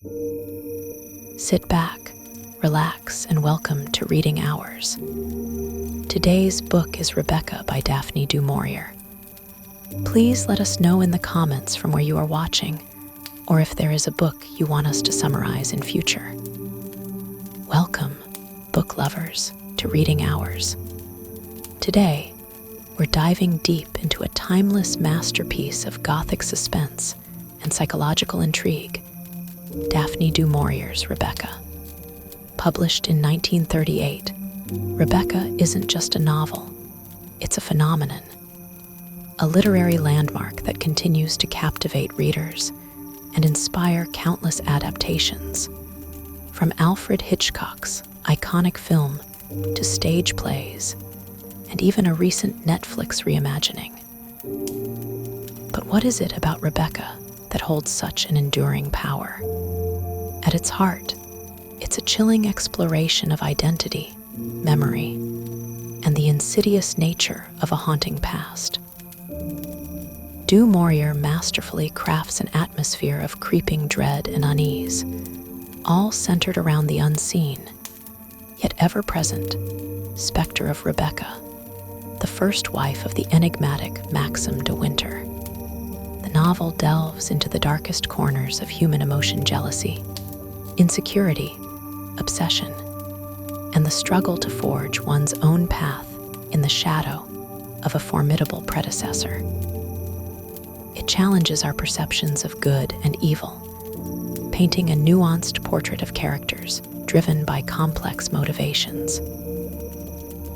Sit back, relax, and welcome to Reading Hours. Today's book is Rebecca by Daphne Du Maurier. Please let us know in the comments from where you are watching, or if there is a book you want us to summarize in future. Welcome, book lovers, to Reading Hours. Today, we're diving deep into a timeless masterpiece of Gothic suspense and psychological intrigue, Daphne Du Maurier's Rebecca. Published in 1938, Rebecca isn't just a novel, it's a phenomenon, a literary landmark that continues to captivate readers and inspire countless adaptations. From Alfred Hitchcock's iconic film to stage plays, and even a recent Netflix reimagining. But what is it about Rebecca that holds such an enduring power? At its heart, it's a chilling exploration of identity, memory, and the insidious nature of a haunting past. Du Maurier masterfully crafts an atmosphere of creeping dread and unease, all centered around the unseen, yet ever-present, specter of Rebecca, the first wife of the enigmatic Maxim de Winter. The novel delves into the darkest corners of human emotion: jealousy, insecurity, obsession, and the struggle to forge one's own path in the shadow of a formidable predecessor. It challenges our perceptions of good and evil, painting a nuanced portrait of characters driven by complex motivations.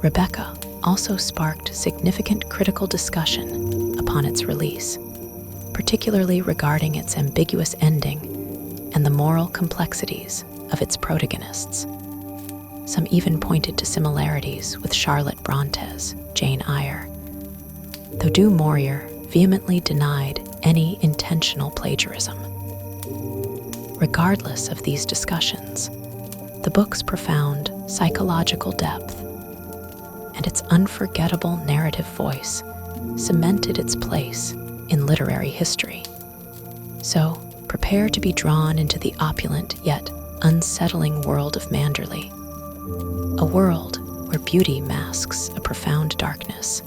Rebecca also sparked significant critical discussion upon its release, particularly regarding its ambiguous ending and the moral complexities of its protagonists. Some even pointed to similarities with Charlotte Bronte's Jane Eyre, though Du Maurier vehemently denied any intentional plagiarism. Regardless of these discussions, the book's profound psychological depth and its unforgettable narrative voice cemented its place in literary history. So, prepare to be drawn into the opulent yet unsettling world of Manderley, a world where beauty masks a profound darkness,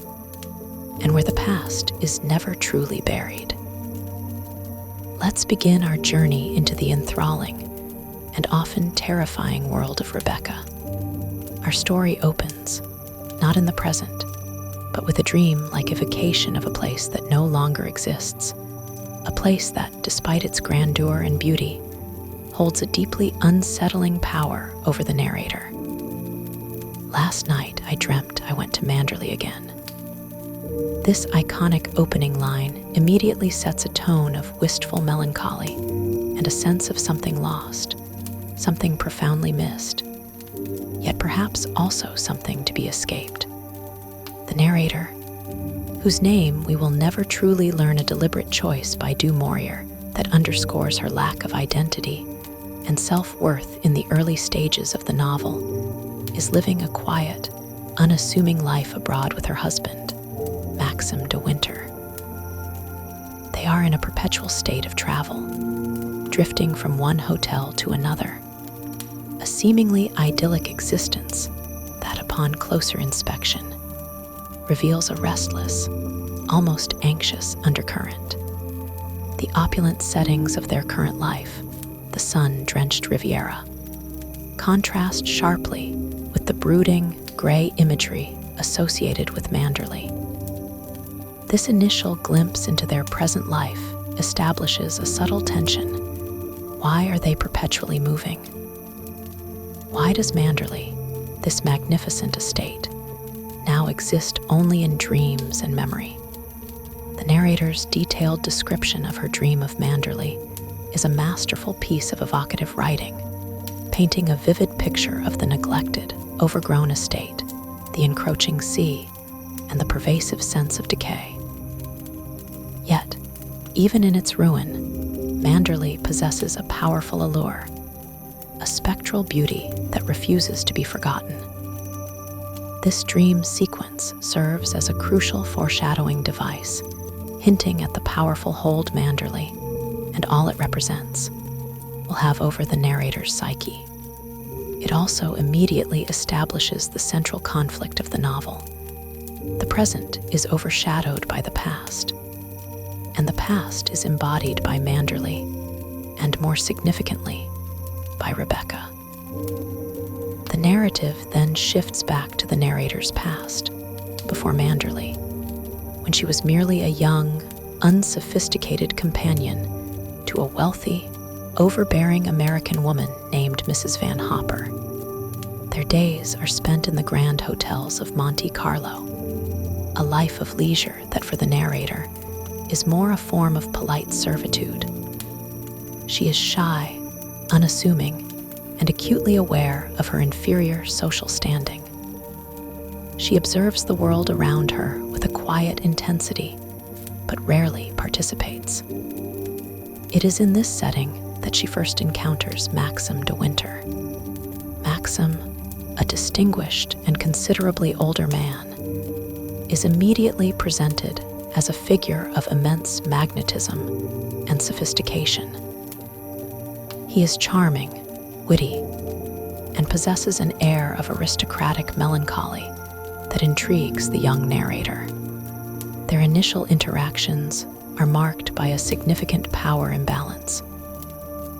and where the past is never truly buried. Let's begin our journey into the enthralling and often terrifying world of Rebecca. Our story opens, not in the present, but with a dream-like evocation of a place that no longer exists, a place that, despite its grandeur and beauty, holds a deeply unsettling power over the narrator. Last night, I dreamt I went to Manderley again. This iconic opening line immediately sets a tone of wistful melancholy and a sense of something lost, something profoundly missed, yet perhaps also something to be escaped. The narrator, whose name we will never truly learn, a deliberate choice by Du Maurier that underscores her lack of identity and self-worth in the early stages of the novel, is living a quiet, unassuming life abroad with her husband, Maxim de Winter. They are in a perpetual state of travel, drifting from one hotel to another, a seemingly idyllic existence that, upon closer inspection, reveals a restless, almost anxious undercurrent. The opulent settings of their current life, the sun-drenched Riviera, contrast sharply with the brooding, gray imagery associated with Manderley. This initial glimpse into their present life establishes a subtle tension. Why are they perpetually moving? Why does Manderley, this magnificent estate, now exist only in dreams and memory? The narrator's detailed description of her dream of Manderley is a masterful piece of evocative writing, painting a vivid picture of the neglected, overgrown estate, the encroaching sea, and the pervasive sense of decay. Yet, even in its ruin, Manderley possesses a powerful allure, a spectral beauty that refuses to be forgotten. This dream sequence serves as a crucial foreshadowing device, hinting at the powerful hold Manderley and all it represents. will have over the narrator's psyche. It also immediately establishes the central conflict of the novel. The present is overshadowed by the past, and the past is embodied by Manderley, and more significantly, by Rebecca. The narrative then shifts back to the narrator's past, before Manderley, when she was merely a young, unsophisticated companion to a wealthy, overbearing American woman named Mrs. Van Hopper. Their days are spent in the grand hotels of Monte Carlo, a life of leisure that for the narrator is more a form of polite servitude. She is shy, unassuming, and acutely aware of her inferior social standing. She observes the world around her with a quiet intensity, but rarely participates. It is in this setting that she first encounters Maxim de Winter. Maxim, a distinguished and considerably older man, is immediately presented as a figure of immense magnetism and sophistication. He is charming, witty, and possesses an air of aristocratic melancholy that intrigues the young narrator. Their initial interactions are marked by a significant power imbalance.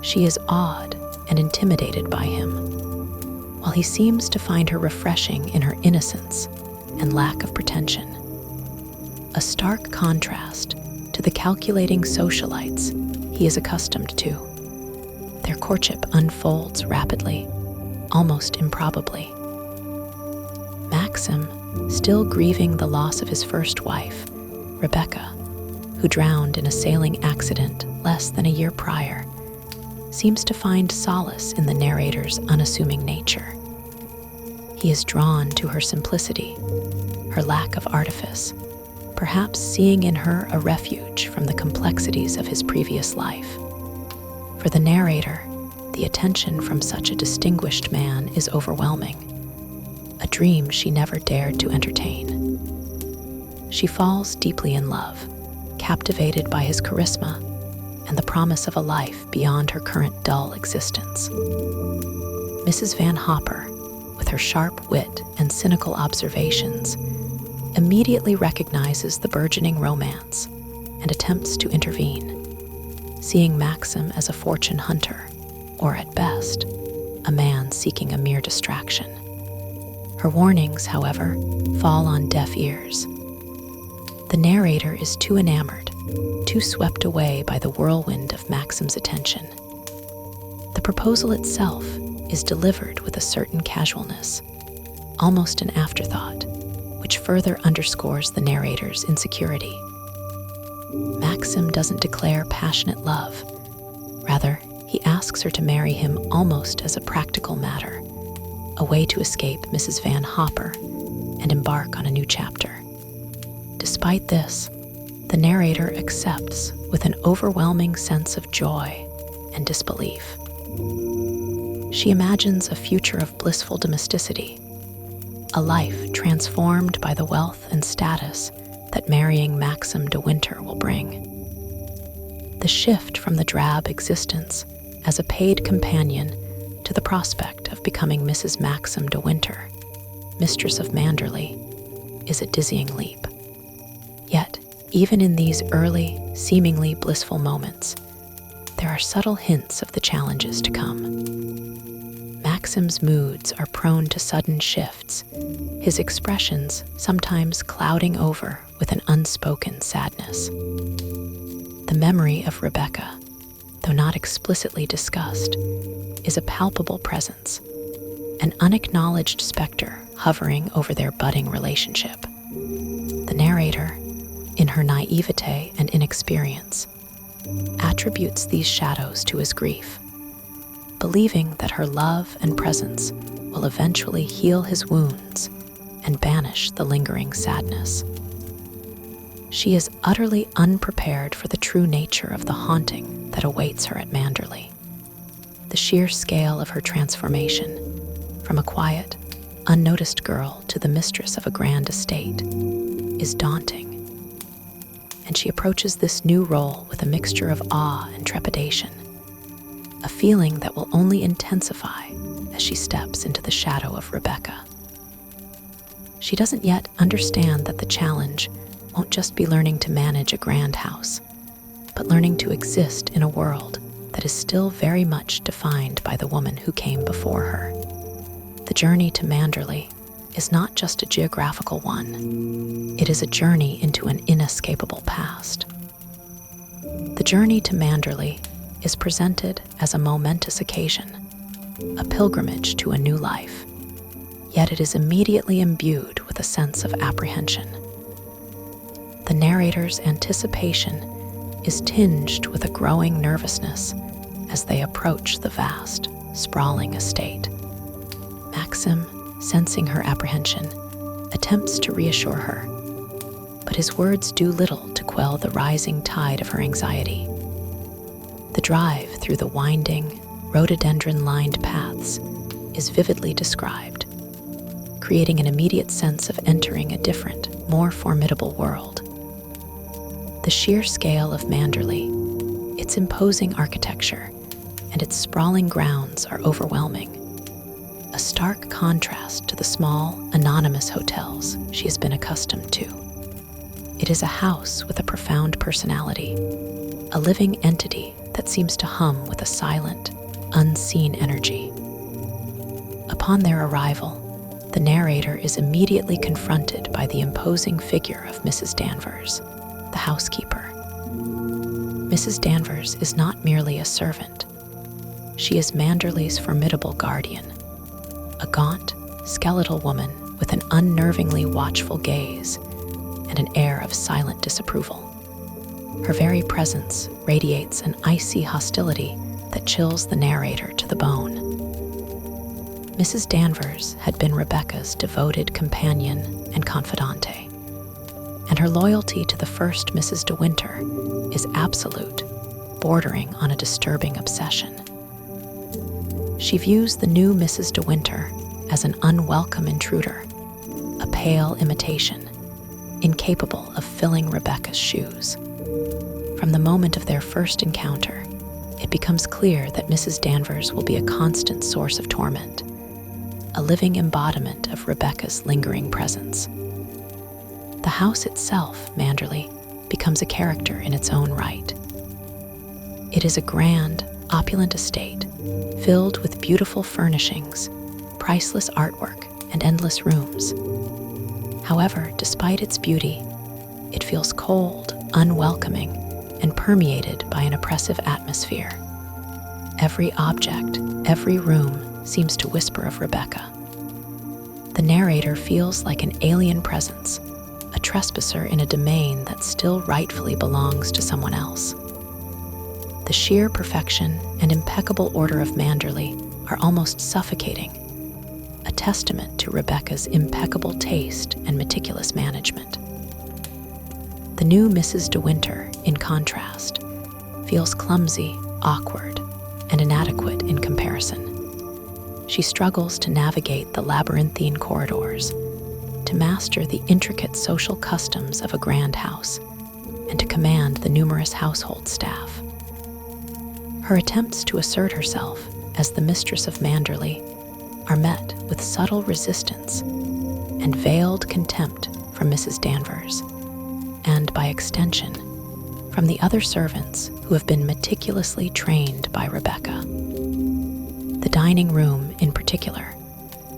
She is awed and intimidated by him, while he seems to find her refreshing in her innocence and lack of pretension. A stark contrast to the calculating socialites he is accustomed to. Their courtship unfolds rapidly, almost improbably. Maxim, still grieving the loss of his first wife, Rebecca, who drowned in a sailing accident less than a year prior, seems to find solace in the narrator's unassuming nature. He is drawn to her simplicity, her lack of artifice, perhaps seeing in her a refuge from the complexities of his previous life. For the narrator, the attention from such a distinguished man is overwhelming, a dream she never dared to entertain. She falls deeply in love, captivated by his charisma and the promise of a life beyond her current dull existence. Mrs. Van Hopper, with her sharp wit and cynical observations, immediately recognizes the burgeoning romance and attempts to intervene, seeing Maxim as a fortune hunter, or at best, a man seeking a mere distraction. Her warnings, however, fall on deaf ears. The narrator is too enamored, too swept away by the whirlwind of Maxim's attention. The proposal itself is delivered with a certain casualness, almost an afterthought, which further underscores the narrator's insecurity. Maxim doesn't declare passionate love. Rather, he asks her to marry him almost as a practical matter, a way to escape Mrs. Van Hopper and embark on a new chapter. Despite this, the narrator accepts with an overwhelming sense of joy and disbelief. She imagines a future of blissful domesticity, a life transformed by the wealth and status that marrying Maxim de Winter will bring. The shift from the drab existence as a paid companion to the prospect of becoming Mrs. Maxim de Winter, mistress of Manderley, is a dizzying leap. Yet, even in these early, seemingly blissful moments, there are subtle hints of the challenges to come. Maxim's moods are prone to sudden shifts, his expressions sometimes clouding over with an unspoken sadness. The memory of Rebecca, though not explicitly discussed, is a palpable presence, an unacknowledged specter hovering over their budding relationship. The narrator, in her naivete and inexperience, attributes these shadows to his grief, believing that her love and presence will eventually heal his wounds and banish the lingering sadness. She is utterly unprepared for the true nature of the haunting that awaits her at Manderley. The sheer scale of her transformation, from a quiet, unnoticed girl to the mistress of a grand estate, is daunting, and she approaches this new role with a mixture of awe and trepidation, a feeling that will only intensify as she steps into the shadow of Rebecca. She doesn't yet understand that the challenge won't just be learning to manage a grand house, but learning to exist in a world that is still very much defined by the woman who came before her. The journey to Manderley is not just a geographical one. It is a journey into an inescapable past. The journey to Manderley is presented as a momentous occasion, a pilgrimage to a new life, yet it is immediately imbued with a sense of apprehension. The narrator's anticipation is tinged with a growing nervousness as they approach the vast, sprawling estate. Maxim, sensing her apprehension, attempts to reassure her, but his words do little to quell the rising tide of her anxiety. The drive through the winding, rhododendron-lined paths is vividly described, creating an immediate sense of entering a different, more formidable world. The sheer scale of Manderley, its imposing architecture, and its sprawling grounds are overwhelming, a stark contrast to the small, anonymous hotels she has been accustomed to. It is a house with a profound personality, a living entity that seems to hum with a silent, unseen energy. Upon their arrival, the narrator is immediately confronted by the imposing figure of Mrs. Danvers, the housekeeper. Mrs. Danvers is not merely a servant. She is Manderley's formidable guardian, a gaunt, skeletal woman with an unnervingly watchful gaze and an air of silent disapproval. Her very presence radiates an icy hostility that chills the narrator to the bone. Mrs. Danvers had been Rebecca's devoted companion and confidante, and her loyalty to the first Mrs. De Winter is absolute, bordering on a disturbing obsession. She views the new Mrs. De Winter as an unwelcome intruder, a pale imitation, incapable of filling Rebecca's shoes. From the moment of their first encounter, it becomes clear that Mrs. Danvers will be a constant source of torment, a living embodiment of Rebecca's lingering presence. The house itself, Manderley, becomes a character in its own right. It is a grand, opulent estate, filled with beautiful furnishings, priceless artwork, and endless rooms. However, despite its beauty, it feels cold, unwelcoming, and permeated by an oppressive atmosphere. Every object, every room seems to whisper of Rebecca. The narrator feels like an alien presence, a trespasser in a domain that still rightfully belongs to someone else. The sheer perfection and impeccable order of Manderley are almost suffocating, a testament to Rebecca's impeccable taste and meticulous management. The new Mrs. De Winter, in contrast, feels clumsy, awkward, and inadequate in comparison. She struggles to navigate the labyrinthine corridors, to master the intricate social customs of a grand house, and to command the numerous household staff. Her attempts to assert herself as the mistress of Manderley are met with subtle resistance and veiled contempt from Mrs. Danvers, and by extension, from the other servants who have been meticulously trained by Rebecca. The dining room, in particular,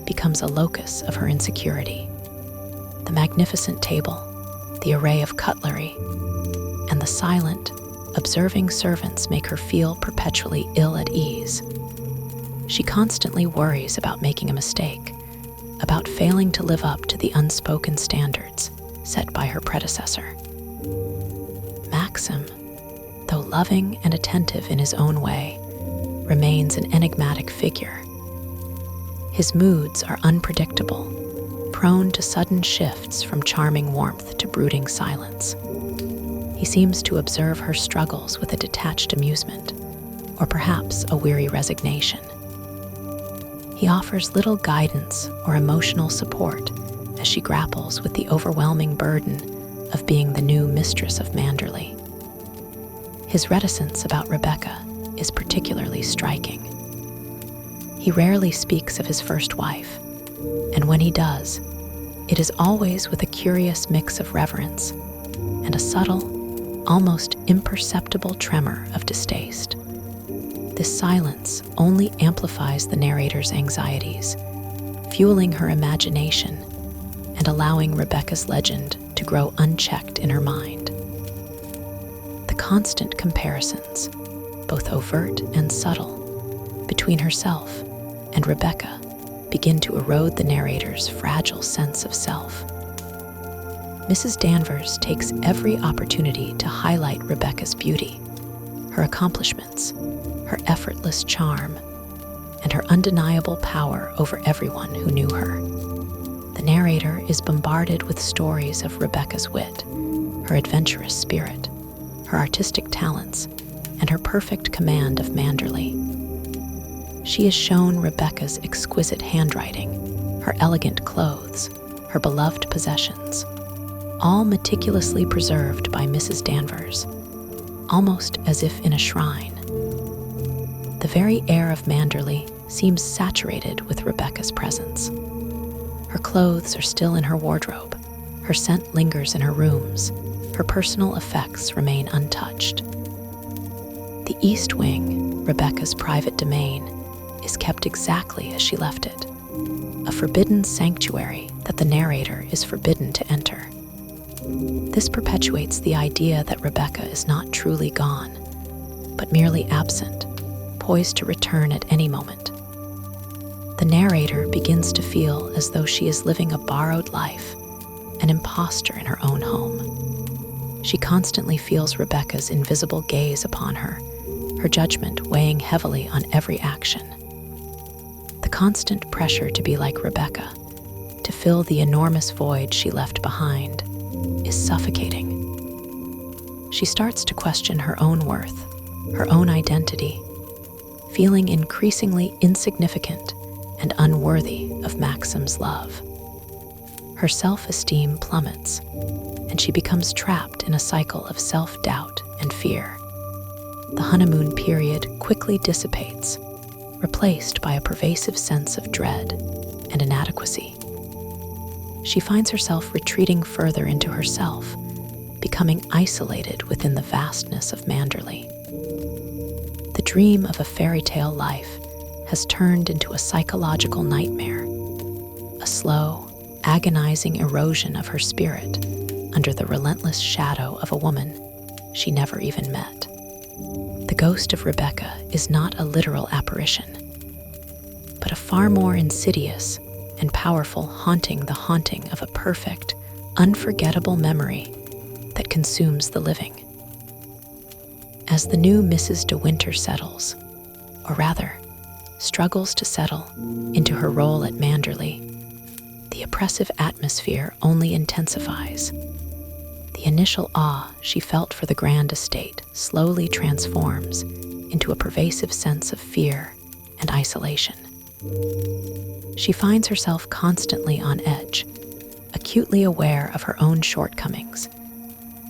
becomes a locus of her insecurity. The magnificent table, the array of cutlery, and the silent, observing servants make her feel perpetually ill at ease. She constantly worries about making a mistake, about failing to live up to the unspoken standards set by her predecessor. Maxim, though loving and attentive in his own way, remains an enigmatic figure. His moods are unpredictable, prone to sudden shifts from charming warmth to brooding silence. He seems to observe her struggles with a detached amusement, or perhaps a weary resignation. He offers little guidance or emotional support as she grapples with the overwhelming burden of being the new mistress of Manderley. His reticence about Rebecca is particularly striking. He rarely speaks of his first wife, and when he does, it is always with a curious mix of reverence and a subtle, almost imperceptible tremor of distaste. This silence only amplifies the narrator's anxieties, fueling her imagination and allowing Rebecca's legend to grow unchecked in her mind. The constant comparisons, both overt and subtle, between herself and Rebecca begin to erode the narrator's fragile sense of self. Mrs. Danvers takes every opportunity to highlight Rebecca's beauty, her accomplishments, her effortless charm, and her undeniable power over everyone who knew her. The narrator is bombarded with stories of Rebecca's wit, her adventurous spirit, her artistic talents, and her perfect command of Manderley. She is shown Rebecca's exquisite handwriting, her elegant clothes, her beloved possessions, all meticulously preserved by Mrs. Danvers, almost as if in a shrine. The very air of Manderley seems saturated with Rebecca's presence. Her clothes are still in her wardrobe, her scent lingers in her rooms, her personal effects remain untouched. The East Wing, Rebecca's private domain, is kept exactly as she left it, a forbidden sanctuary that the narrator is forbidden to enter. This perpetuates the idea that Rebecca is not truly gone, but merely absent, poised to return at any moment. The narrator begins to feel as though she is living a borrowed life, an imposter in her own home. She constantly feels Rebecca's invisible gaze upon her, her judgment weighing heavily on every action. The constant pressure to be like Rebecca, to fill the enormous void she left behind, is suffocating. She starts to question her own worth, her own identity, feeling increasingly insignificant and unworthy of Maxim's love. Her self-esteem plummets, and she becomes trapped in a cycle of self-doubt and fear. The honeymoon period quickly dissipates, replaced by a pervasive sense of dread and inadequacy. She finds herself retreating further into herself, becoming isolated within the vastness of Manderley. The dream of a fairy tale life has turned into a psychological nightmare, a slow, agonizing erosion of her spirit under the relentless shadow of a woman she never even met. The ghost of Rebecca is not a literal apparition, but a far more insidious and powerful haunting of a perfect, unforgettable memory that consumes the living. As the new Mrs. De Winter settles, or rather, struggles to settle into her role at Manderley, the oppressive atmosphere only intensifies. The initial awe she felt for the grand estate slowly transforms into a pervasive sense of fear and isolation. She finds herself constantly on edge, acutely aware of her own shortcomings,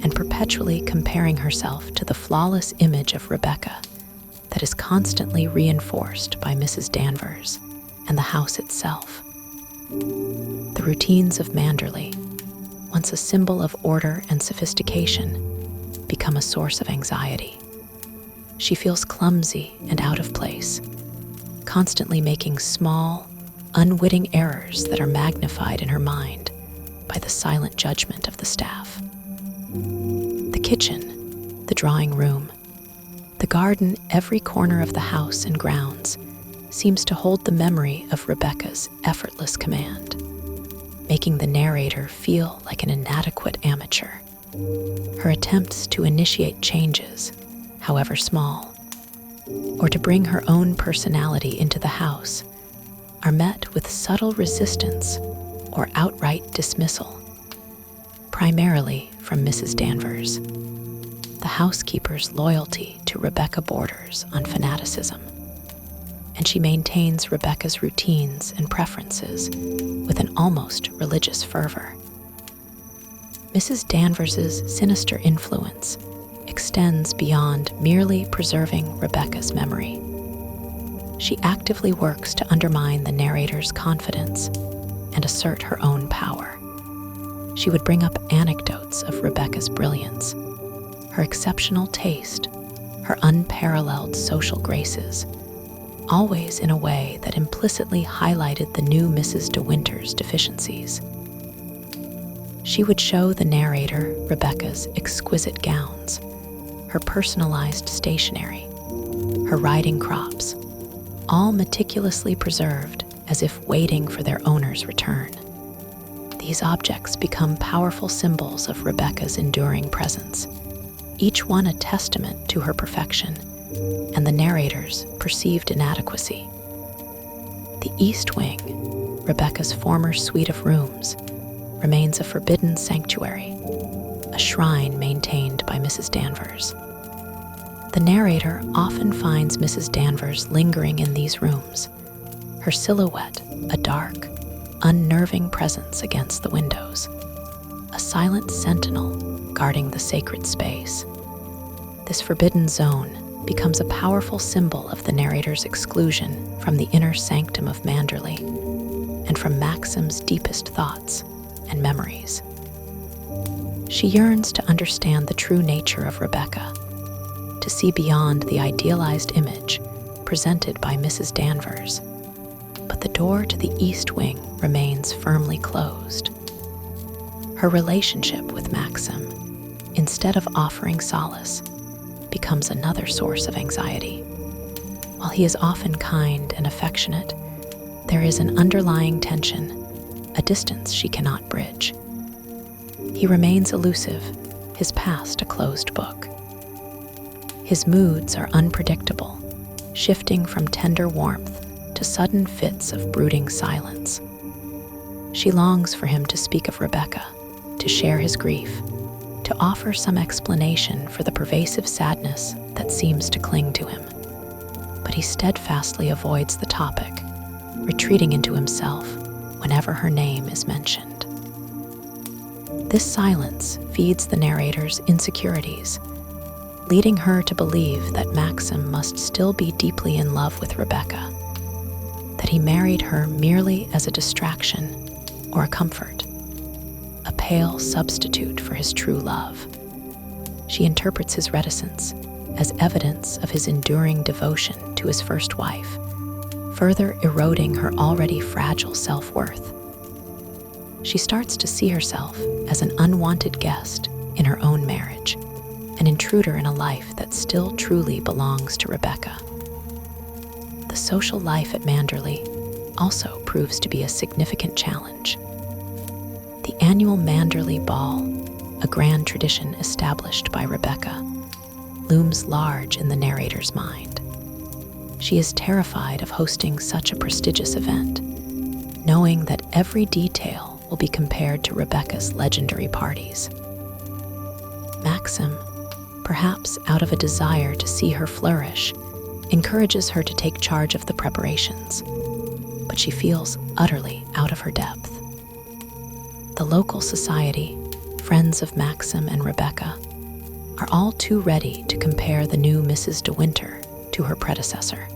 and perpetually comparing herself to the flawless image of Rebecca that is constantly reinforced by Mrs. Danvers and the house itself. The routines of Manderley, once a symbol of order and sophistication, become a source of anxiety. She feels clumsy and out of place, constantly making small, unwitting errors that are magnified in her mind by the silent judgment of the staff. The kitchen, the drawing room, the garden, every corner of the house and grounds seems to hold the memory of Rebecca's effortless command, making the narrator feel like an inadequate amateur. Her attempts to initiate changes, however small, or to bring her own personality into the house, are met with subtle resistance or outright dismissal, primarily from Mrs. Danvers. The housekeeper's loyalty to Rebecca borders on fanaticism, and she maintains Rebecca's routines and preferences with an almost religious fervor. Mrs. Danvers's sinister influence extends beyond merely preserving Rebecca's memory. She actively works to undermine the narrator's confidence and assert her own power. She would bring up anecdotes of Rebecca's brilliance, her exceptional taste, her unparalleled social graces, always in a way that implicitly highlighted the new Mrs. De Winter's deficiencies. She would show the narrator Rebecca's exquisite gowns, her personalized stationery, her riding crops, all meticulously preserved as if waiting for their owner's return. These objects become powerful symbols of Rebecca's enduring presence, each one a testament to her perfection and the narrator's perceived inadequacy. The East Wing, Rebecca's former suite of rooms, remains a forbidden sanctuary, a shrine maintained by Mrs. Danvers. The narrator often finds Mrs. Danvers lingering in these rooms, her silhouette a dark, unnerving presence against the windows, a silent sentinel guarding the sacred space. This forbidden zone becomes a powerful symbol of the narrator's exclusion from the inner sanctum of Manderley and from Maxim's deepest thoughts and memories. She yearns to understand the true nature of Rebecca, to see beyond the idealized image presented by Mrs. Danvers. But the door to the East Wing remains firmly closed. Her relationship with Maxim, instead of offering solace, becomes another source of anxiety. While he is often kind and affectionate, there is an underlying tension, a distance she cannot bridge. He remains elusive, his past a closed book. His moods are unpredictable, shifting from tender warmth to sudden fits of brooding silence. She longs for him to speak of Rebecca, to share his grief, to offer some explanation for the pervasive sadness that seems to cling to him. But he steadfastly avoids the topic, retreating into himself whenever her name is mentioned. This silence feeds the narrator's insecurities, leading her to believe that Maxim must still be deeply in love with Rebecca, that he married her merely as a distraction or a comfort, a pale substitute for his true love. She interprets his reticence as evidence of his enduring devotion to his first wife, further eroding her already fragile self-worth. She starts to see herself as an unwanted guest in her own marriage, an intruder in a life that still truly belongs to Rebecca. The social life at Manderley also proves to be a significant challenge. The annual Manderley Ball, a grand tradition established by Rebecca, looms large in the narrator's mind. She is terrified of hosting such a prestigious event, knowing that every detail will be compared to Rebecca's legendary parties. Maxim, perhaps out of a desire to see her flourish, encourages her to take charge of the preparations, but she feels utterly out of her depth. The local society, friends of Maxim and Rebecca, are all too ready to compare the new Mrs. De Winter to her predecessor.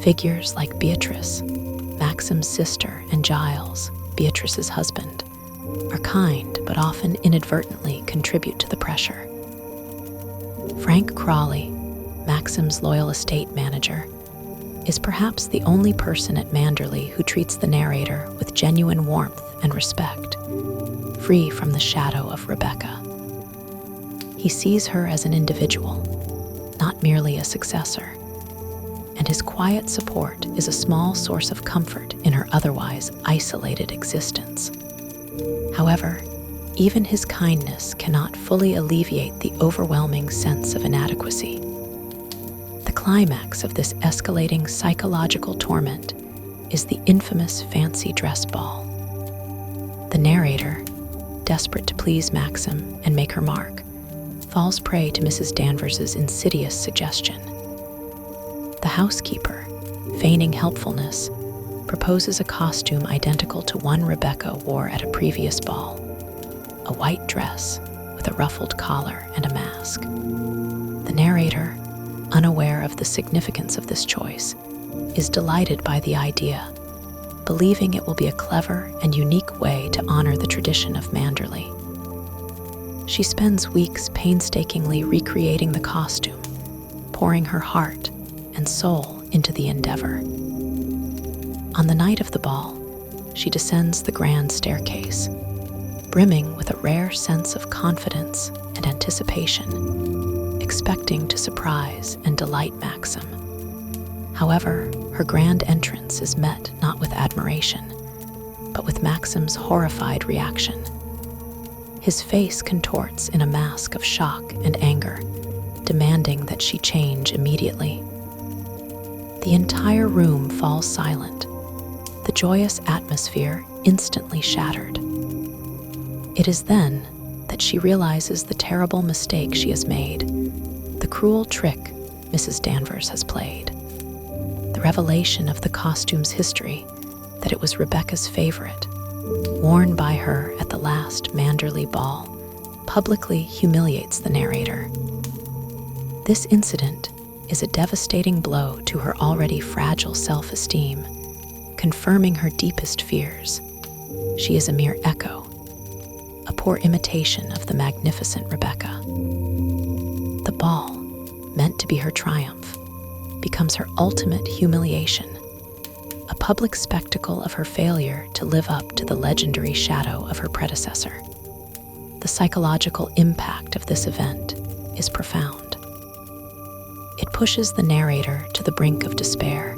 Figures like Beatrice, Maxim's sister, and Giles, Beatrice's husband, are kind but often inadvertently contribute to the pressure. Frank Crawley, Maxim's loyal estate manager, is perhaps the only person at Manderley who treats the narrator with genuine warmth and respect, free from the shadow of Rebecca. He sees her as an individual, not merely a successor, and his quiet support is a small source of comfort in her otherwise isolated existence. However, even his kindness cannot fully alleviate the overwhelming sense of inadequacy. The climax of this escalating psychological torment is the infamous fancy dress ball. The narrator, desperate to please Maxim and make her mark, falls prey to Mrs. Danvers's insidious suggestion. The housekeeper, feigning helpfulness, proposes a costume identical to one Rebecca wore at a previous ball, a white dress with with a ruffled collar and a mask. The narrator, unaware of the significance of this choice, is delighted by the idea, believing it will be a clever and unique way to honor the tradition of Manderley. She spends weeks painstakingly recreating the costume, pouring her heart and soul into the endeavor. On the night of the ball, she descends the grand staircase, brimming with a rare sense of confidence and anticipation, expecting to surprise and delight Maxim. However, her grand entrance is met not with admiration, but with Maxim's horrified reaction. His face contorts in a mask of shock and anger, demanding that she change immediately. The entire room falls silent, the joyous atmosphere instantly shattered. It is then that she realizes the terrible mistake she has made, the cruel trick Mrs. Danvers has played. The revelation of the costume's history, that it was Rebecca's favorite, worn by her at the last Manderley ball, publicly humiliates the narrator. This incident is a devastating blow to her already fragile self-esteem, confirming her deepest fears. She is a mere echo, a poor imitation of the magnificent Rebecca. The ball, meant to be her triumph, becomes her ultimate humiliation, a public spectacle of her failure to live up to the legendary shadow of her predecessor. The psychological impact of this event is profound. It pushes the narrator to the brink of despair,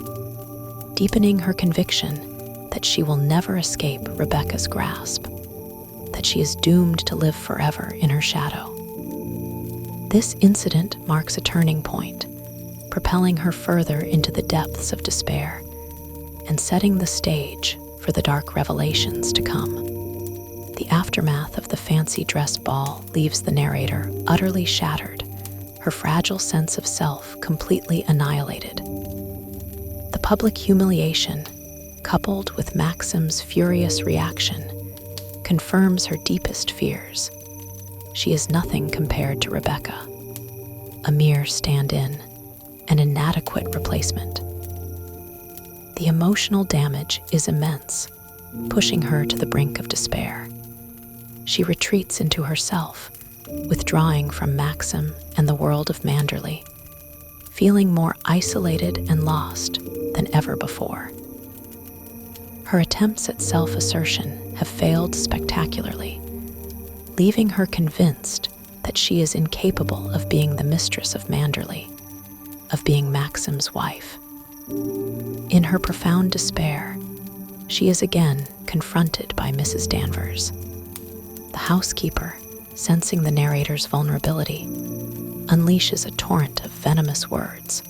deepening her conviction that she will never escape Rebecca's grasp, that she is doomed to live forever in her shadow. This incident marks a turning point, propelling her further into the depths of despair and setting the stage for the dark revelations to come. The aftermath of the fancy dress ball leaves the narrator utterly shattered, her fragile sense of self completely annihilated. The public humiliation, coupled with Maxim's furious reaction, confirms her deepest fears. She is nothing compared to Rebecca, a mere stand-in, an inadequate replacement. The emotional damage is immense, pushing her to the brink of despair. She retreats into herself, withdrawing from Maxim and the world of Manderley, feeling more isolated and lost than ever before. Her attempts at self-assertion have failed spectacularly, leaving her convinced that she is incapable of being the mistress of Manderley, of being Maxim's wife. In her profound despair, she is again confronted by Mrs. Danvers. The housekeeper, sensing the narrator's vulnerability, unleashes a torrent of venomous words,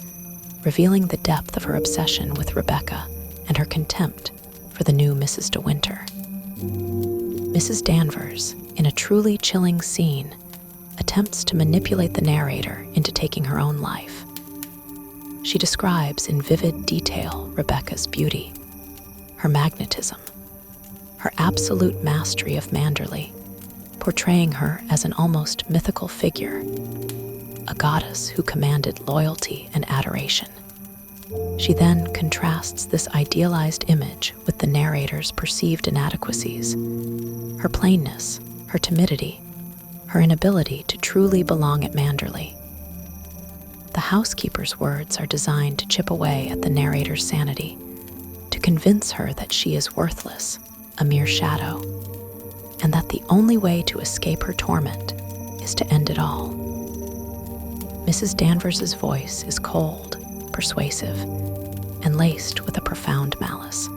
revealing the depth of her obsession with Rebecca and her contempt for the new Mrs. De Winter. Mrs. Danvers, in a truly chilling scene, attempts to manipulate the narrator into taking her own life. She describes in vivid detail Rebecca's beauty, her magnetism, her absolute mastery of Manderley, portraying her as an almost mythical figure, a goddess who commanded loyalty and adoration. She then contrasts this idealized image with the narrator's perceived inadequacies, her plainness, her timidity, her inability to truly belong at Manderley. The housekeeper's words are designed to chip away at the narrator's sanity, to convince her that she is worthless, a mere shadow, and that the only way to escape her torment is to end it all. Mrs. Danvers's voice is cold, persuasive, and laced with a profound malice.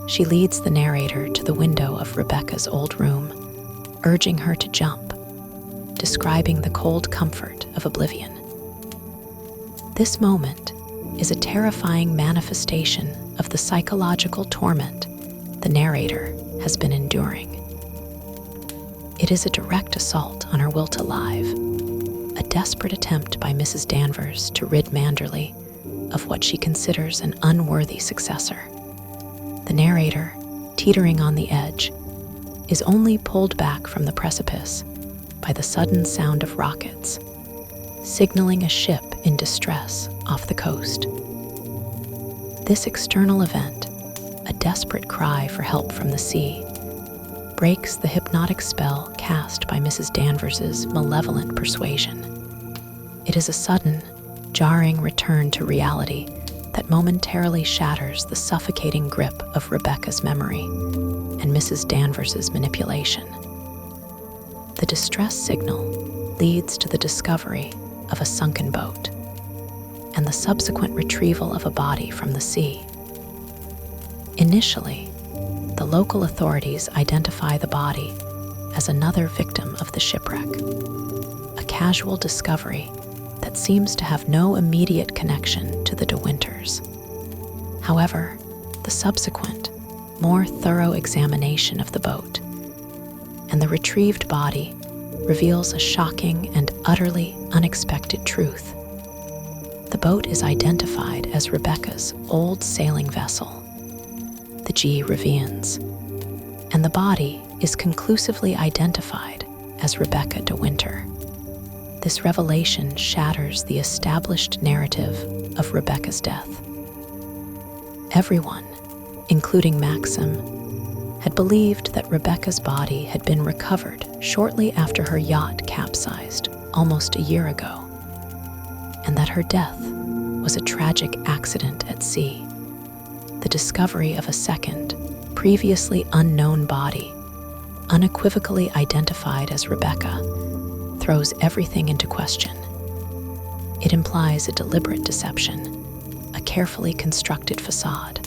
She leads the narrator to the window of Rebecca's old room, urging her to jump, describing the cold comfort of oblivion. This moment is a terrifying manifestation of the psychological torment the narrator has been enduring. It is a direct assault on her will to live, a desperate attempt by Mrs. Danvers to rid Manderley of what she considers an unworthy successor. The narrator, teetering on the edge, is only pulled back from the precipice by the sudden sound of rockets, signaling a ship in distress off the coast. This external event, a desperate cry for help from the sea, breaks the hypnotic spell cast by Mrs. Danvers's malevolent persuasion. It is a sudden, jarring return to reality that momentarily shatters the suffocating grip of Rebecca's memory and Mrs. Danvers's manipulation. The distress signal leads to the discovery of a sunken boat and the subsequent retrieval of a body from the sea. Initially, the local authorities identify the body as another victim of the shipwreck, a casual discovery that seems to have no immediate connection to the De Winters. However, the subsequent, more thorough examination of the boat and the retrieved body reveals a shocking and utterly unexpected truth. The boat is identified as Rebecca's old sailing vessel, the G. Reviens, and the body is conclusively identified as Rebecca De Winter. This revelation shatters the established narrative of Rebecca's death. Everyone, including Maxim, had believed that Rebecca's body had been recovered shortly after her yacht capsized almost a year ago, and that her death was a tragic accident at sea. The discovery of a second, previously unknown body, unequivocally identified as Rebecca, throws everything into question. It implies a deliberate deception, a carefully constructed facade.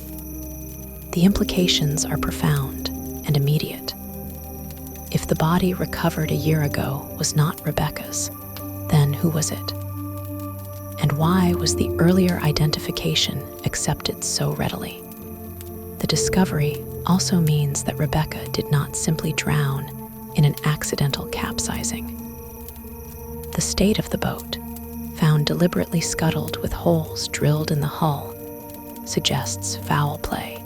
The implications are profound and immediate. If the body recovered a year ago was not Rebecca's, then who was it? And why was the earlier identification accepted so readily? The discovery also means that Rebecca did not simply drown in an accidental capsizing. The state of the boat, found deliberately scuttled with holes drilled in the hull, suggests foul play.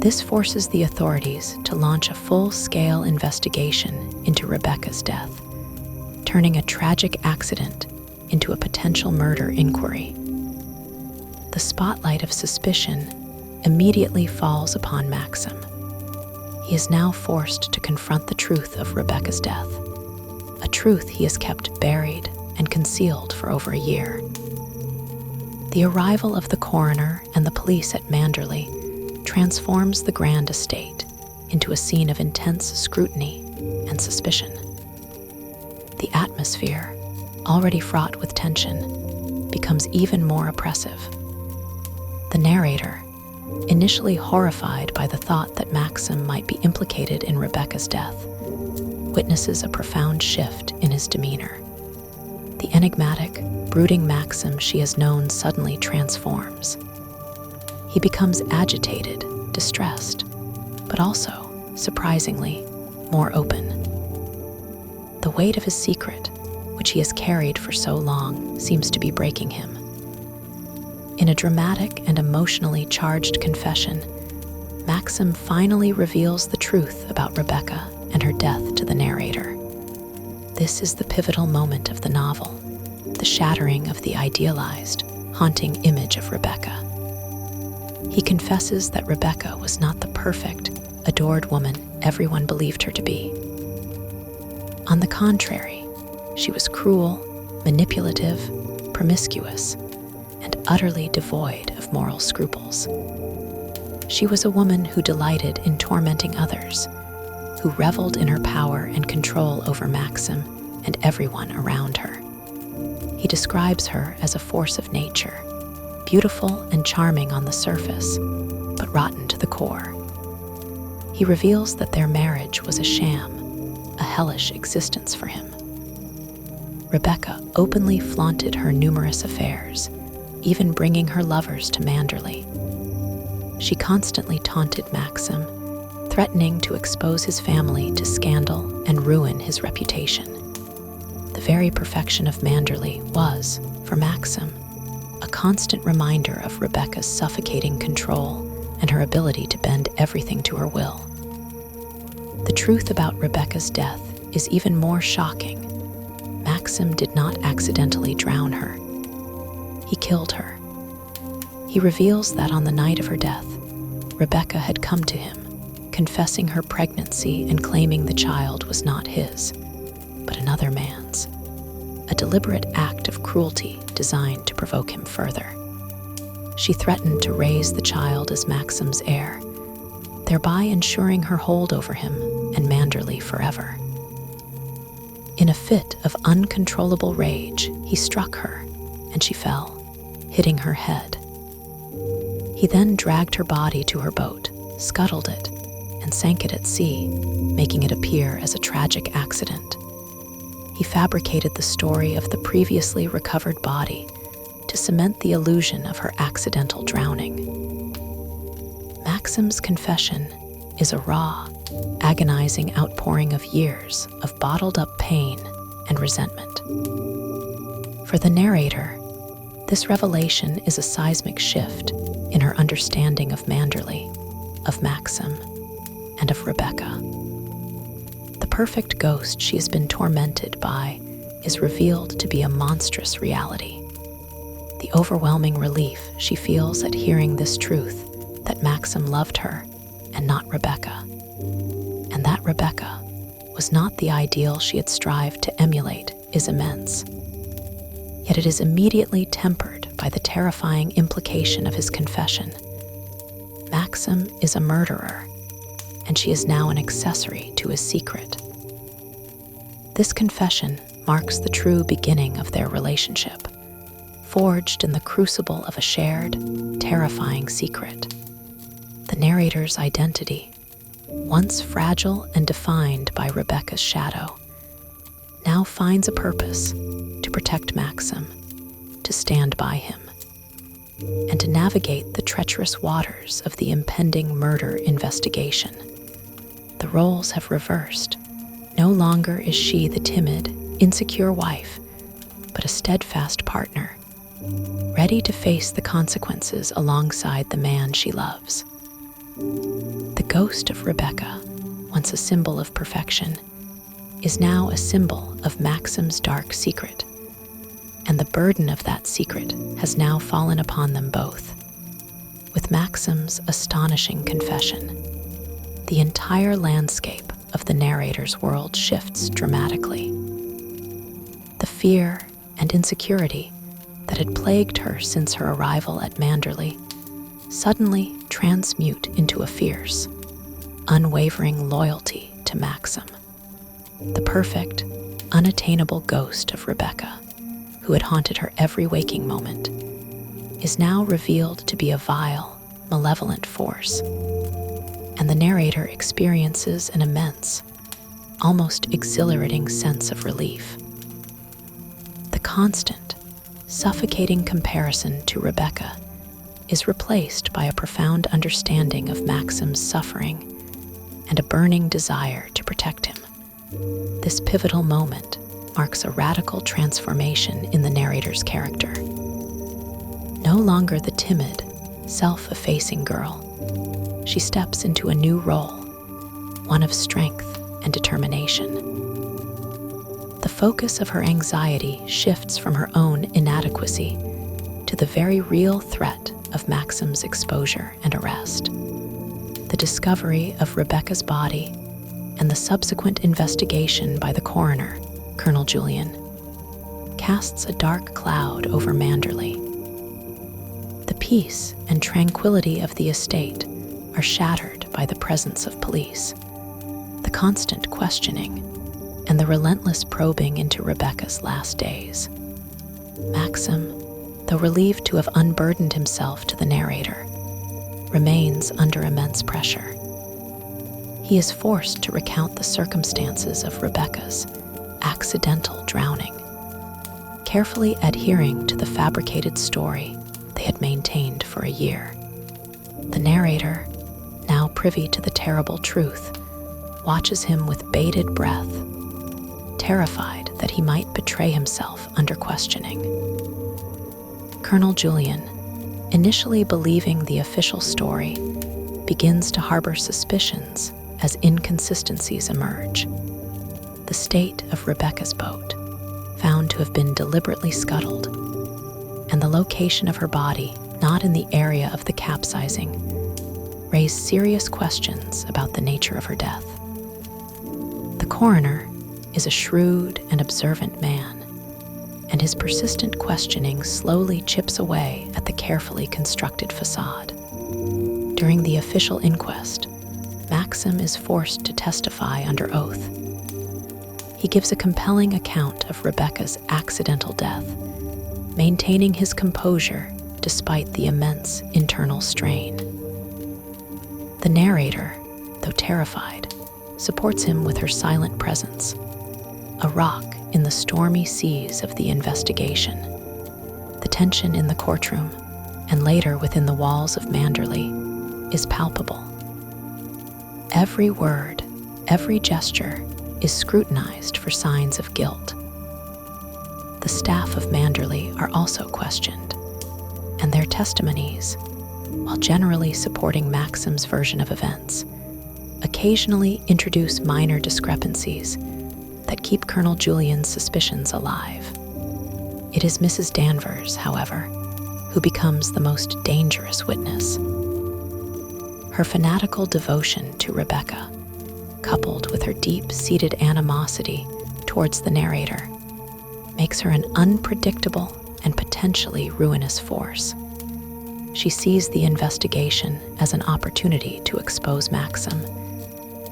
This forces the authorities to launch a full-scale investigation into Rebecca's death, turning a tragic accident into a potential murder inquiry. The spotlight of suspicion immediately falls upon Maxim. He is now forced to confront the truth of Rebecca's death, a truth he has kept buried and concealed for over a year. The arrival of the coroner and the police at Manderley transforms the grand estate into a scene of intense scrutiny and suspicion. The atmosphere, already fraught with tension, becomes even more oppressive. The narrator, initially horrified by the thought that Maxim might be implicated in Rebecca's death, witnesses a profound shift in his demeanor. The enigmatic, brooding Maxim she has known suddenly transforms. He becomes agitated, distressed, but also, surprisingly, more open. The weight of his secret, which he has carried for so long, seems to be breaking him. In a dramatic and emotionally charged confession, Maxim finally reveals the truth about Rebecca and her death to the narrator. This is the pivotal moment of the novel, the shattering of the idealized, haunting image of Rebecca. He confesses that Rebecca was not the perfect, adored woman everyone believed her to be. On the contrary, she was cruel, manipulative, promiscuous, and utterly devoid of moral scruples. She was a woman who delighted in tormenting others, who reveled in her power and control over Maxim and everyone around her. He describes her as a force of nature, beautiful and charming on the surface, but rotten to the core. He reveals that their marriage was a sham, a hellish existence for him. Rebecca openly flaunted her numerous affairs, even bringing her lovers to Manderley. She constantly taunted Maxim, threatening to expose his family to scandal and ruin his reputation. The very perfection of Manderley was, for Maxim, a constant reminder of Rebecca's suffocating control and her ability to bend everything to her will. The truth about Rebecca's death is even more shocking. Maxim did not accidentally drown her. He killed her. He reveals that on the night of her death, Rebecca had come to him, confessing her pregnancy and claiming the child was not his, but another man's. A deliberate act of cruelty designed to provoke him further. She threatened to raise the child as Maxim's heir, thereby ensuring her hold over him and Manderley forever. In a fit of uncontrollable rage, he struck her, and she fell, hitting her head. He then dragged her body to her boat, scuttled it, and sank it at sea, making it appear as a tragic accident. He fabricated the story of the previously recovered body to cement the illusion of her accidental drowning. Maxim's confession is a raw, agonizing outpouring of years of bottled-up pain and resentment. For the narrator, this revelation is a seismic shift in her understanding of Manderley, of Maxim, and of Rebecca. The perfect ghost she has been tormented by is revealed to be a monstrous reality. The overwhelming relief she feels at hearing this truth, that Maxim loved her and not Rebecca, and that Rebecca was not the ideal she had strived to emulate, is immense. Yet it is immediately tempered by the terrifying implication of his confession. Maxim is a murderer, and she is now an accessory to his secret. This confession marks the true beginning of their relationship, forged in the crucible of a shared, terrifying secret. The narrator's identity, once fragile and defined by Rebecca's shadow, now finds a purpose: to protect Maxim, to stand by him, and to navigate the treacherous waters of the impending murder investigation. The roles have reversed. No longer is she the timid, insecure wife, but a steadfast partner, ready to face the consequences alongside the man she loves. The ghost of Rebecca, once a symbol of perfection, is now a symbol of Maxim's dark secret, and the burden of that secret has now fallen upon them both. With Maxim's astonishing confession, the entire landscape of the narrator's world shifts dramatically. The fear and insecurity that had plagued her since her arrival at Manderley suddenly transmute into a fierce, unwavering loyalty to Maxim. The perfect, unattainable ghost of Rebecca, who had haunted her every waking moment, is now revealed to be a vile, malevolent force, and the narrator experiences an immense, almost exhilarating sense of relief. The constant, suffocating comparison to Rebecca is replaced by a profound understanding of Maxim's suffering and a burning desire to protect him. This pivotal moment marks a radical transformation in the narrator's character. No longer the timid, self-effacing girl, she steps into a new role, one of strength and determination. The focus of her anxiety shifts from her own inadequacy to the very real threat of Maxim's exposure and arrest. The discovery of Rebecca's body and the subsequent investigation by the coroner, Colonel Julian, casts a dark cloud over Manderley. The peace and tranquility of the estate are shattered by the presence of police, the constant questioning, and the relentless probing into Rebecca's last days. Maxim, though relieved to have unburdened himself to the narrator, remains under immense pressure. He is forced to recount the circumstances of Rebecca's accidental drowning, carefully adhering to the fabricated story they had maintained for a year. The narrator, now privy to the terrible truth, watches him with bated breath, terrified that he might betray himself under questioning. Colonel Julian, initially believing the official story, begins to harbor suspicions as inconsistencies emerge. The the state of Rebecca's boat, found to have been deliberately scuttled, and the location of her body not in the area of the capsizing raised serious questions about the nature of her death. The coroner is a shrewd and observant man, and his persistent questioning slowly chips away at the carefully constructed facade. During the official inquest, Maxim is forced to testify under oath. He gives a compelling account of Rebecca's accidental death, maintaining his composure despite the immense internal strain. The narrator, though terrified, supports him with her silent presence, a rock in the stormy seas of the investigation. The tension in the courtroom, and later within the walls of Manderley, is palpable. Every word, every gesture is scrutinized for signs of guilt. The staff of Manderley are also questioned, and their testimonies, while generally supporting Maxim's version of events, occasionally introduce minor discrepancies that keep Colonel Julian's suspicions alive. It is Mrs. Danvers, however, who becomes the most dangerous witness. Her fanatical devotion to Rebecca, coupled with her deep-seated animosity towards the narrator, makes her an unpredictable and potentially ruinous force. She sees the investigation as an opportunity to expose Maxim,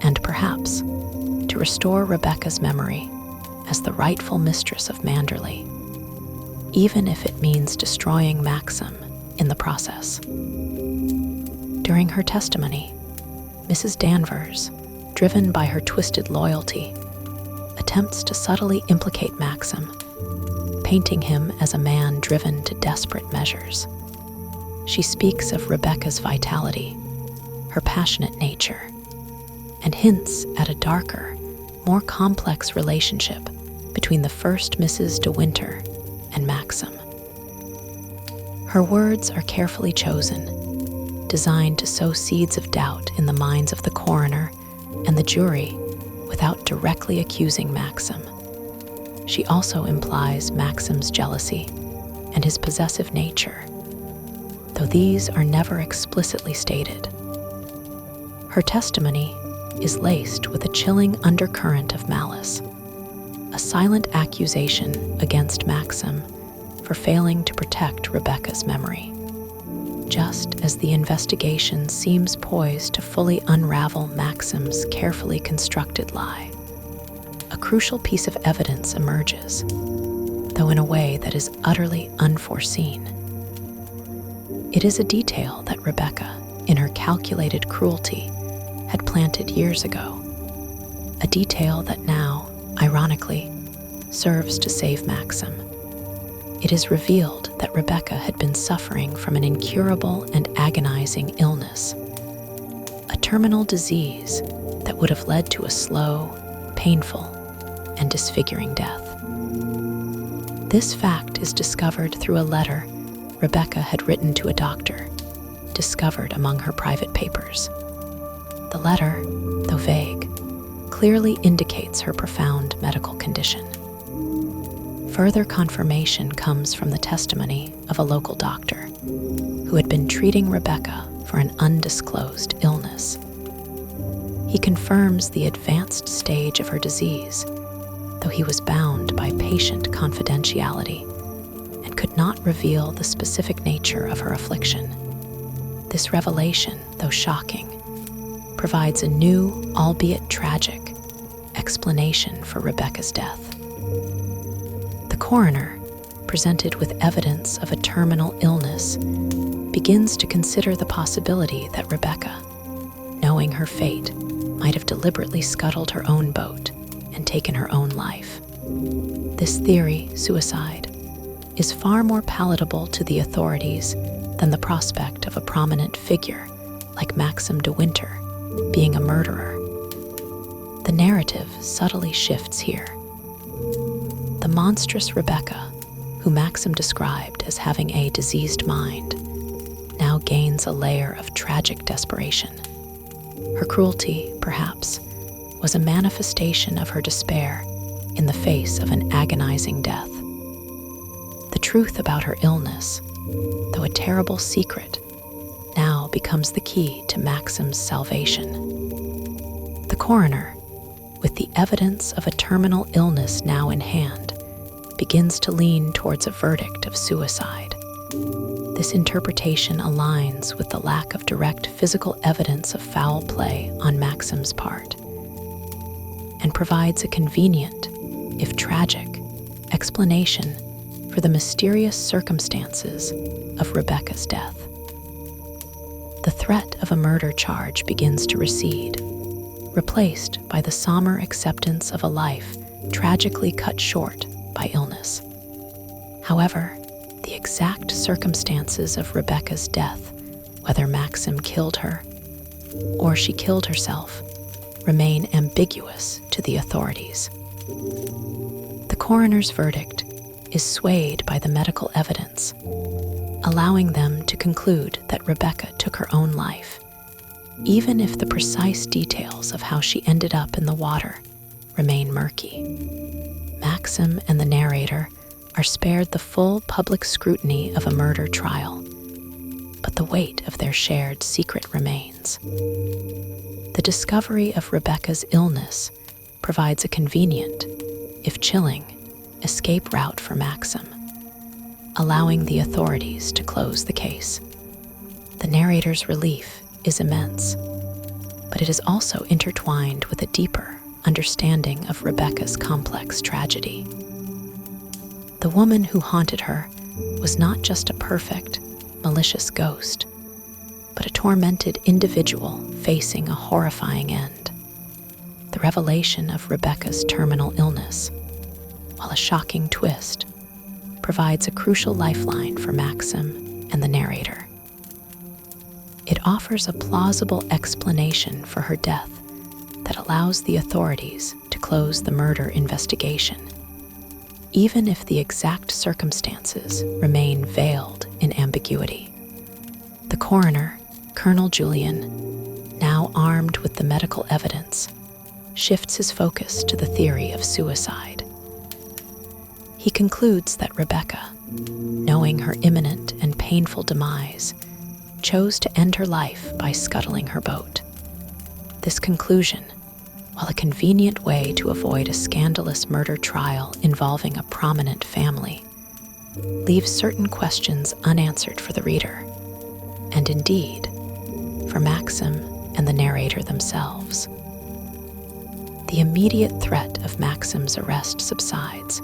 and perhaps to restore Rebecca's memory as the rightful mistress of Manderley, even if it means destroying Maxim in the process. During her testimony, Mrs. Danvers, driven by her twisted loyalty, attempts to subtly implicate Maxim, painting him as a man driven to desperate measures. She speaks of Rebecca's vitality, her passionate nature, and hints at a darker, more complex relationship between the first Mrs. De Winter and Maxim. Her words are carefully chosen, designed to sow seeds of doubt in the minds of the coroner and the jury without directly accusing Maxim. She also implies Maxim's jealousy and his possessive nature, though these are never explicitly stated. Her testimony is laced with a chilling undercurrent of malice, a silent accusation against Maxim for failing to protect Rebecca's memory. Just as the investigation seems poised to fully unravel Maxim's carefully constructed lie, a crucial piece of evidence emerges, though in a way that is utterly unforeseen. It is a detail that Rebecca, in her calculated cruelty, had planted years ago, a detail that now, ironically, serves to save Maxim. It is revealed that Rebecca had been suffering from an incurable and agonizing illness, a terminal disease that would have led to a slow, painful, and disfiguring death. This fact is discovered through a letter Rebecca had written to a doctor, discovered among her private papers. The letter, though vague, clearly indicates her profound medical condition. Further confirmation comes from the testimony of a local doctor who had been treating Rebecca for an undisclosed illness. He confirms the advanced stage of her disease, though he was bound by patient confidentiality and could not reveal the specific nature of her affliction. This revelation, though shocking, provides a new, albeit tragic, explanation for Rebecca's death. The coroner, presented with evidence of a terminal illness, begins to consider the possibility that Rebecca, knowing her fate, might have deliberately scuttled her own boat and taken her own life. This theory, suicide, is far more palatable to the authorities than the prospect of a prominent figure like Maxim de Winter being a murderer. The narrative subtly shifts here. The monstrous Rebecca, who Maxim described as having a diseased mind, now gains a layer of tragic desperation. Her cruelty, perhaps, was a manifestation of her despair in the face of an agonizing death. The truth about her illness, though a terrible secret, now becomes the key to Maxim's salvation. The coroner, with the evidence of a terminal illness now in hand, begins to lean towards a verdict of suicide. This interpretation aligns with the lack of direct physical evidence of foul play on Maxim's part, and provides a convenient, if tragic, explanation for the mysterious circumstances of Rebecca's death. The threat of a murder charge begins to recede, replaced by the somber acceptance of a life tragically cut short by illness. However, the exact circumstances of Rebecca's death, whether Maxim killed her or she killed herself, remain ambiguous to the authorities. The coroner's verdict is swayed by the medical evidence, allowing them to conclude that Rebecca took her own life, even if the precise details of how she ended up in the water remain murky. Maxim and the narrator are spared the full public scrutiny of a murder trial, but the weight of their shared secret remains. The discovery of Rebecca's illness provides a convenient, if chilling, escape route for Maxim, allowing the authorities to close the case. The narrator's relief is immense, but it is also intertwined with a deeper understanding of Rebecca's complex tragedy. The woman who haunted her was not just a perfect, malicious ghost, but a tormented individual facing a horrifying end. The revelation of Rebecca's terminal illness, while a shocking twist, provides a crucial lifeline for Maxim and the narrator. It offers a plausible explanation for her death that allows the authorities to close the murder investigation, even if the exact circumstances remain veiled in ambiguity. The coroner, Colonel Julian, now armed with the medical evidence, shifts his focus to the theory of suicide. He concludes that Rebecca, knowing her imminent and painful demise, chose to end her life by scuttling her boat. This conclusion, while a convenient way to avoid a scandalous murder trial involving a prominent family, leaves certain questions unanswered for the reader, and indeed, for Maxim and the narrator themselves. The immediate threat of Maxim's arrest subsides,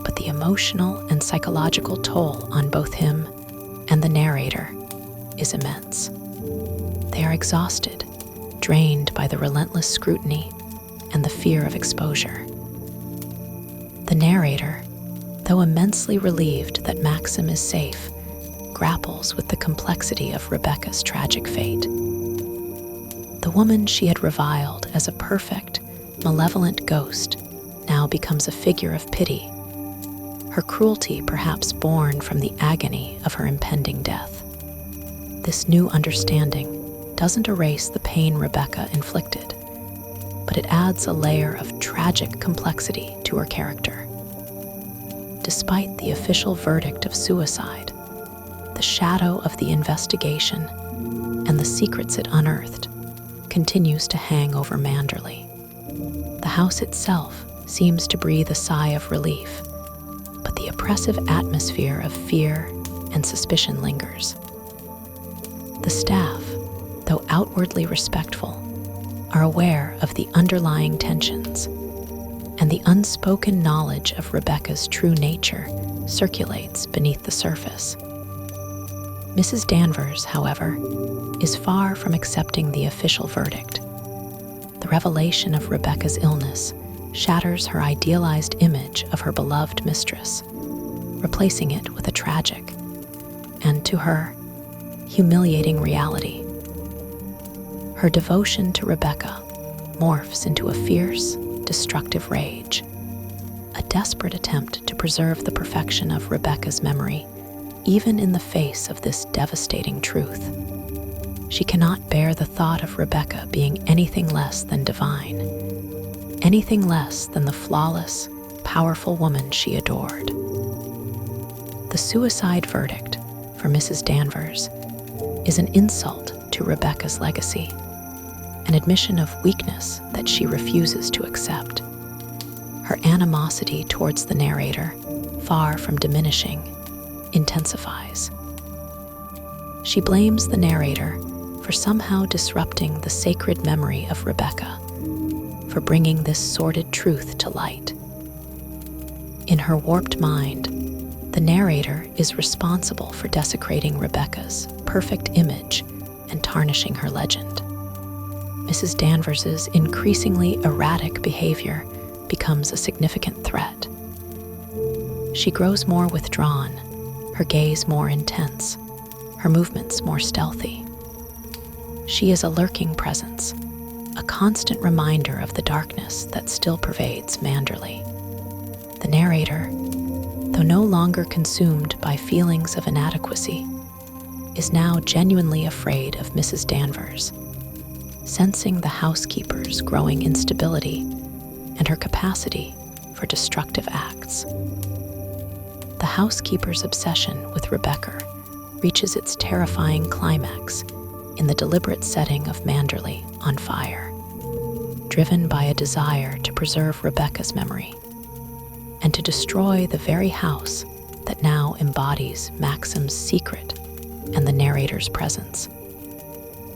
but the emotional and psychological toll on both him and the narrator is immense. They are exhausted, drained by the relentless scrutiny and the fear of exposure. The narrator, though immensely relieved that Maxim is safe, grapples with the complexity of Rebecca's tragic fate. The woman she had reviled as a perfect, malevolent ghost now becomes a figure of pity, her cruelty perhaps born from the agony of her impending death. This new understanding doesn't erase the pain Rebecca inflicted, but it adds a layer of tragic complexity to her character. Despite the official verdict of suicide, the shadow of the investigation and the secrets it unearthed continues to hang over Manderley. The house itself seems to breathe a sigh of relief, but the oppressive atmosphere of fear and suspicion lingers. The staff, though outwardly respectful, are aware of the underlying tensions, and the unspoken knowledge of Rebecca's true nature circulates beneath the surface. Mrs. Danvers, however, is far from accepting the official verdict. The revelation of Rebecca's illness shatters her idealized image of her beloved mistress, replacing it with a tragic, and to her, humiliating reality. Her devotion to Rebecca morphs into a fierce, destructive rage, a desperate attempt to preserve the perfection of Rebecca's memory, even in the face of this devastating truth. She cannot bear the thought of Rebecca being anything less than divine, anything less than the flawless, powerful woman she adored. The suicide verdict for Mrs. Danvers is an insult to Rebecca's legacy, an admission of weakness that she refuses to accept. Her animosity towards the narrator, far from diminishing, intensifies. She blames the narrator for somehow disrupting the sacred memory of Rebecca, for bringing this sordid truth to light. In her warped mind, the narrator is responsible for desecrating Rebecca's perfect image and tarnishing her legend. Mrs. Danvers's increasingly erratic behavior becomes a significant threat. She grows more withdrawn, her gaze more intense, her movements more stealthy. She is a lurking presence, a constant reminder of the darkness that still pervades Manderley. The narrator, though no longer consumed by feelings of inadequacy, is now genuinely afraid of Mrs. Danvers, sensing the housekeeper's growing instability and her capacity for destructive acts. The housekeeper's obsession with Rebecca reaches its terrifying climax in the deliberate setting of Manderley on fire, driven by a desire to preserve Rebecca's memory and to destroy the very house that now embodies Maxim's secret and the narrator's presence.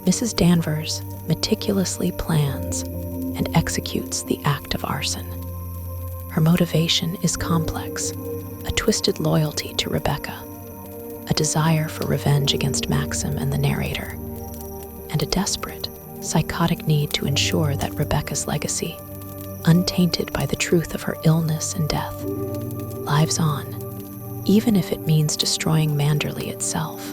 Mrs. Danvers meticulously plans and executes the act of arson. Her motivation is complex, a twisted loyalty to Rebecca, a desire for revenge against Maxim and the narrator, and a desperate, psychotic need to ensure that Rebecca's legacy, untainted by the truth of her illness and death, lives on, even if it means destroying Manderley itself.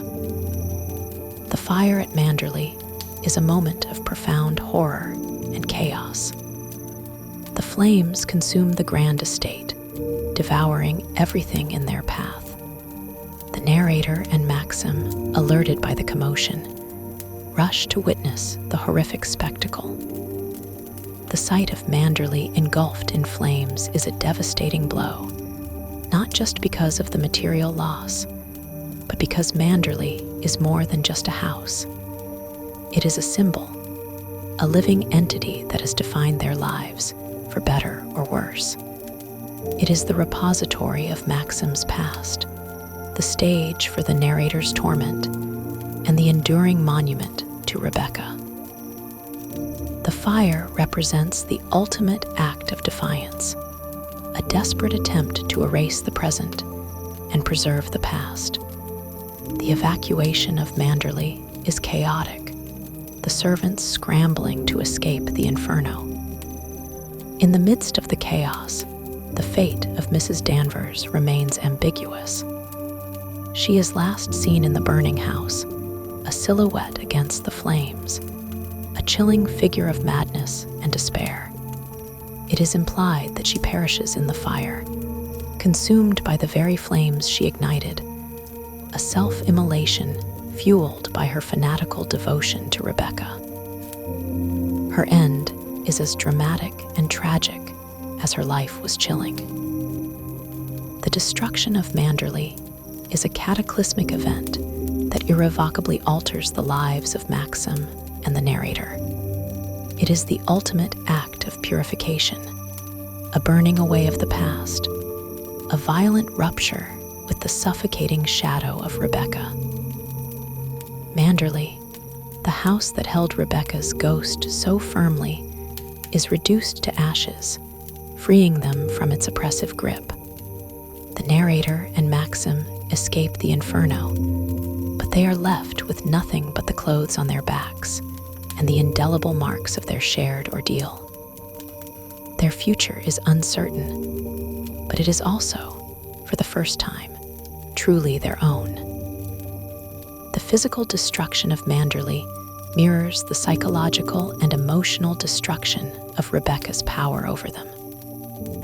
The fire at Manderley is a moment of profound horror and chaos. The flames consume the grand estate, devouring everything in their path. The narrator and Maxim, alerted by the commotion, rush to witness the horrific spectacle. The sight of Manderley engulfed in flames is a devastating blow, not just because of the material loss, but because Manderley is more than just a house. It is a symbol, a living entity that has defined their lives, for better or worse. It is the repository of Maxim's past, the stage for the narrator's torment, and the enduring monument to Rebecca. The fire represents the ultimate act of defiance, a desperate attempt to erase the present and preserve the past. The evacuation of Manderley is chaotic, the servants scrambling to escape the inferno. In the midst of the chaos, the fate of Mrs. Danvers remains ambiguous. She is last seen in the burning house, a silhouette against the flames, a chilling figure of madness and despair. It is implied that she perishes in the fire, consumed by the very flames she ignited, a self-immolation fueled by her fanatical devotion to Rebecca. Her end is as dramatic and tragic as her life was chilling. The destruction of Manderley is a cataclysmic event that irrevocably alters the lives of Maxim and the narrator. It is the ultimate act of purification, a burning away of the past, a violent rupture with the suffocating shadow of Rebecca. Manderley, the house that held Rebecca's ghost so firmly, is reduced to ashes, freeing them from its oppressive grip. The narrator and Maxim escape the inferno, but they are left with nothing but the clothes on their backs and the indelible marks of their shared ordeal. Their future is uncertain, but it is also, for the first time, truly their own. The physical destruction of Manderley mirrors the psychological and emotional destruction of Rebecca's power over them.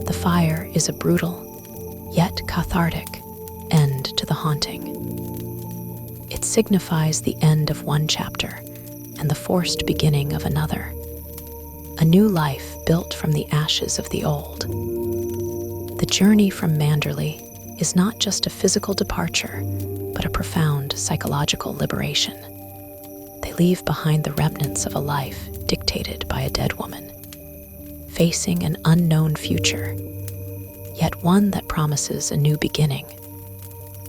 The fire is a brutal, yet cathartic, end to the haunting. It signifies the end of one chapter and the forced beginning of another, a new life built from the ashes of the old. The journey from Manderley is not just a physical departure, but a profound psychological liberation. They leave behind the remnants of a life dictated by a dead woman, facing an unknown future, yet one that promises a new beginning,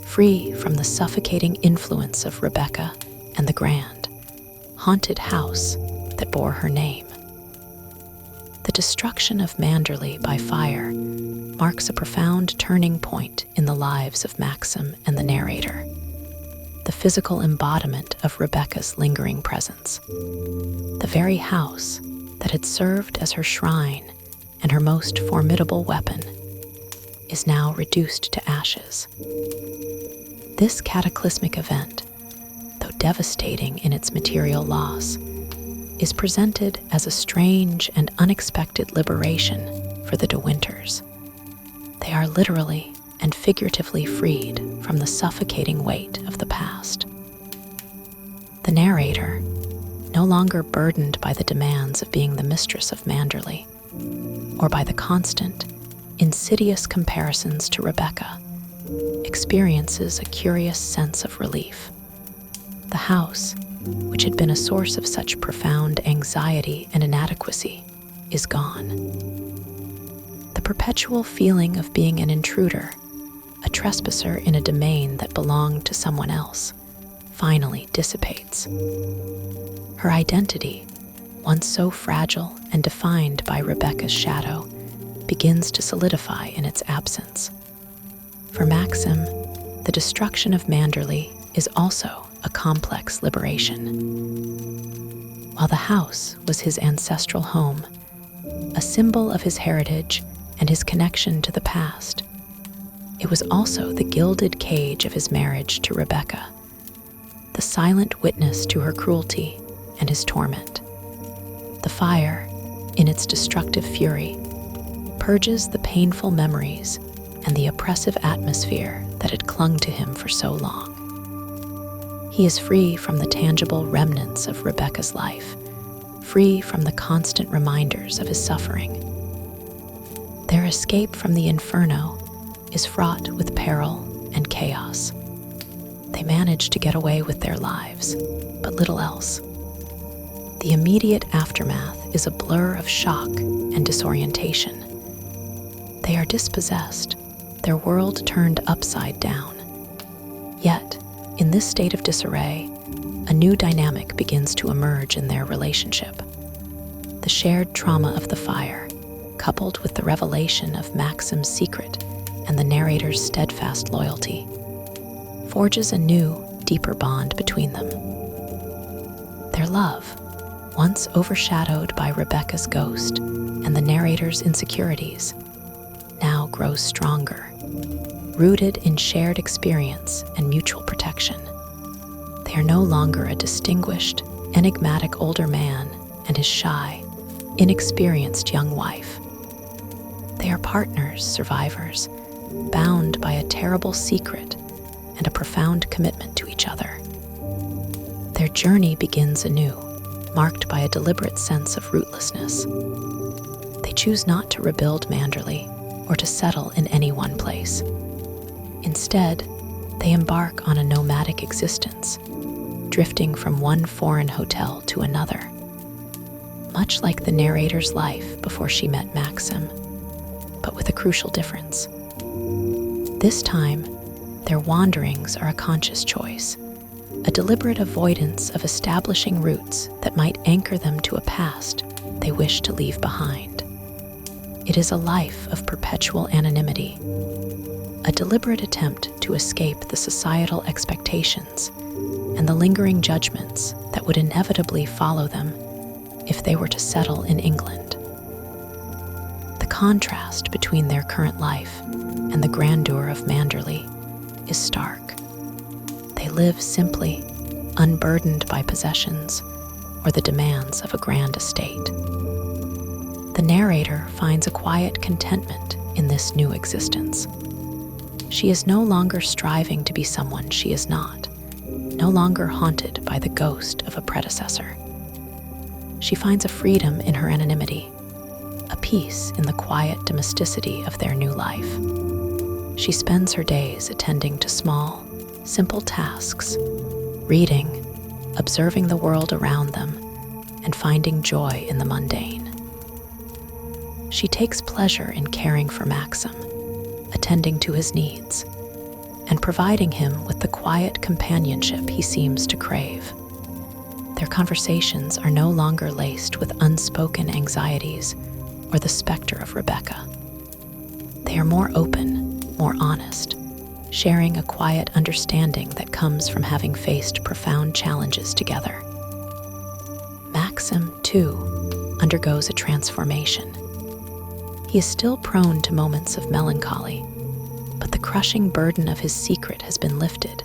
free from the suffocating influence of Rebecca and the grand, haunted house that bore her name. The destruction of Manderley by fire marks a profound turning point in the lives of Maxim and the narrator, the physical embodiment of Rebecca's lingering presence. The very house that had served as her shrine and her most formidable weapon is now reduced to ashes. This cataclysmic event, though devastating in its material loss, is presented as a strange and unexpected liberation for the De Winters. They are literally and figuratively freed from the suffocating weight of the past. The narrator, no longer burdened by the demands of being the mistress of Manderley, or by the constant, insidious comparisons to Rebecca, experiences a curious sense of relief. The house, which had been a source of such profound anxiety and inadequacy, is gone. The perpetual feeling of being an intruder, a trespasser in a domain that belonged to someone else, finally dissipates. Her identity, once so fragile and defined by Rebecca's shadow, begins to solidify in its absence. For Maxim, the destruction of Manderley is also a complex liberation. While the house was his ancestral home, a symbol of his heritage and his connection to the past, it was also the gilded cage of his marriage to Rebecca, the silent witness to her cruelty and his torment. The fire, in its destructive fury, purges the painful memories and the oppressive atmosphere that had clung to him for so long. He is free from the tangible remnants of Rebecca's life, free from the constant reminders of his suffering. Their escape from the inferno is fraught with peril and chaos. They manage to get away with their lives, but little else. The immediate aftermath is a blur of shock and disorientation. They are dispossessed, their world turned upside down. Yet, in this state of disarray, a new dynamic begins to emerge in their relationship. The shared trauma of the fire, coupled with the revelation of Maxim's secret and the narrator's steadfast loyalty, forges a new, deeper bond between them. Their love, once overshadowed by Rebecca's ghost and the narrator's insecurities, now grows stronger, rooted in shared experience and mutual protection. They are no longer a distinguished, enigmatic older man and his shy, inexperienced young wife. They are partners, survivors, bound by a terrible secret and a profound commitment to each other. Their journey begins anew, marked by a deliberate sense of rootlessness. They choose not to rebuild Manderley or to settle in any one place. Instead, they embark on a nomadic existence, drifting from one foreign hotel to another. Much like the narrator's life before she met Maxim, but with a crucial difference. This time, their wanderings are a conscious choice, a deliberate avoidance of establishing roots that might anchor them to a past they wish to leave behind. It is a life of perpetual anonymity, a deliberate attempt to escape the societal expectations and the lingering judgments that would inevitably follow them if they were to settle in England. The contrast between their current life and the grandeur of Manderley is stark. They live simply, unburdened by possessions or the demands of a grand estate. The narrator finds a quiet contentment in this new existence. She is no longer striving to be someone she is not, no longer haunted by the ghost of a predecessor. She finds a freedom in her anonymity, a peace in the quiet domesticity of their new life. She spends her days attending to small, simple tasks, reading, observing the world around them, and finding joy in the mundane. She takes pleasure in caring for Maxim, attending to his needs, and providing him with the quiet companionship he seems to crave. Their conversations are no longer laced with unspoken anxieties or the specter of Rebecca. They are more open, more honest, sharing a quiet understanding that comes from having faced profound challenges together. Maxim, too, undergoes a transformation. He is still prone to moments of melancholy, but the crushing burden of his secret has been lifted,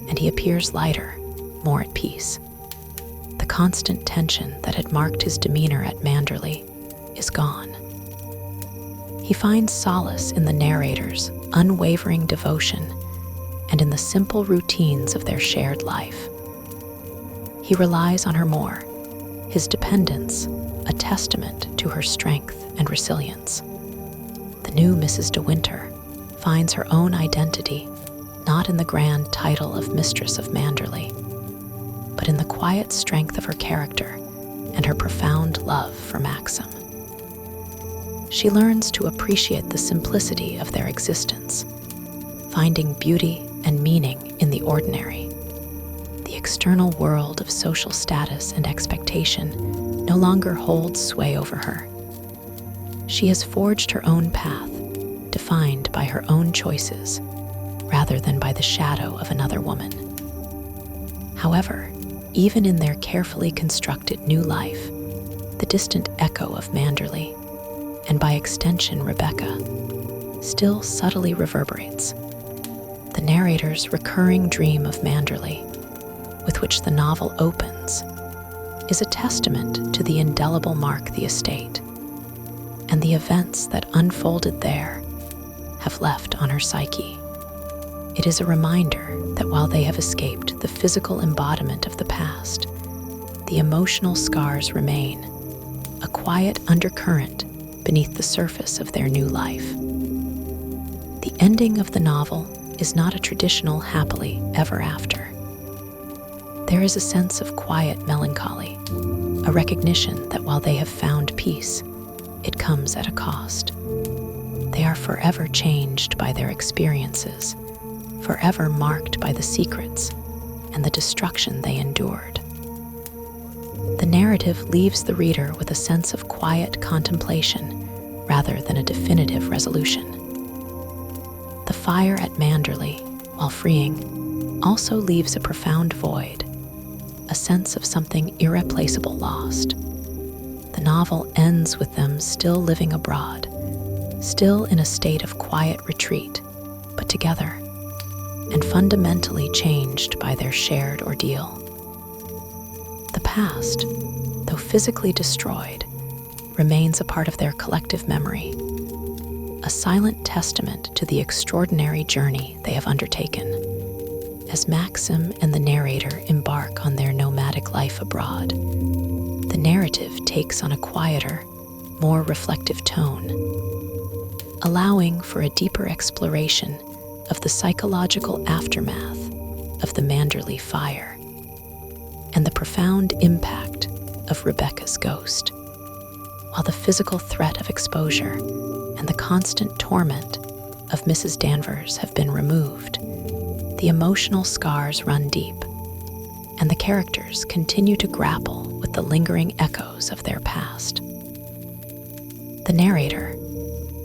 and he appears lighter, more at peace. The constant tension that had marked his demeanor at Manderley is gone. He finds solace in the narrator's unwavering devotion and in the simple routines of their shared life. He relies on her more, his dependence a testament to her strength and resilience. The new Mrs. De Winter finds her own identity not in the grand title of Mistress of Manderley, but in the quiet strength of her character and her profound love for Maxim. She learns to appreciate the simplicity of their existence, finding beauty and meaning in the ordinary. The external world of social status and expectation no longer holds sway over her. She has forged her own path, defined by her own choices, rather than by the shadow of another woman. However, even in their carefully constructed new life, the distant echo of Manderley, and by extension Rebecca, still subtly reverberates. The narrator's recurring dream of Manderley, with which the novel opens, is a testament to the indelible mark the estate and the events that unfolded there have left on her psyche. It is a reminder that while they have escaped the physical embodiment of the past, the emotional scars remain, a quiet undercurrent beneath the surface of their new life. The ending of the novel is not a traditional happily ever after. There is a sense of quiet melancholy, a recognition that while they have found peace, it comes at a cost. They are forever changed by their experiences, forever marked by the secrets and the destruction they endured. The narrative leaves the reader with a sense of quiet contemplation rather than a definitive resolution. The fire at Manderley, while freeing, also leaves a profound void, a sense of something irreplaceable lost. The novel ends with them still living abroad, still in a state of quiet retreat, but together, and fundamentally changed by their shared ordeal. The past, though physically destroyed, remains a part of their collective memory, a silent testament to the extraordinary journey they have undertaken. As Maxim and the narrator embark on their nomadic life abroad, the narrative takes on a quieter, more reflective tone, allowing for a deeper exploration of the psychological aftermath of the Manderley fire and the profound impact of Rebecca's ghost. While the physical threat of exposure and the constant torment of Mrs. Danvers have been removed, the emotional scars run deep, and the characters continue to grapple with the lingering echoes of their past. The narrator,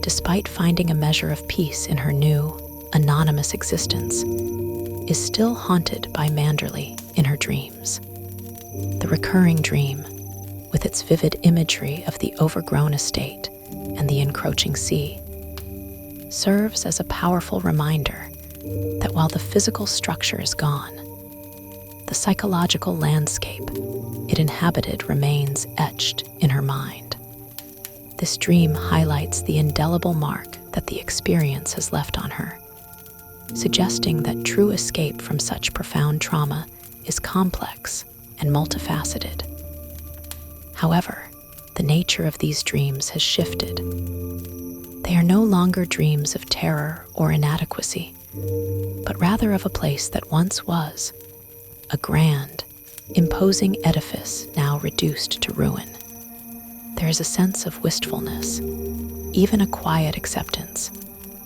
despite finding a measure of peace in her new, anonymous existence, is still haunted by Manderley in her dreams. The recurring dream, with its vivid imagery of the overgrown estate and the encroaching sea, serves as a powerful reminder that while the physical structure is gone, the psychological landscape it inhabited remains etched in her mind. This dream highlights the indelible mark that the experience has left on her, suggesting that true escape from such profound trauma is complex and multifaceted. However, the nature of these dreams has shifted. They are no longer dreams of terror or inadequacy, but rather of a place that once was, a grand, imposing edifice now reduced to ruin. There is a sense of wistfulness, even a quiet acceptance,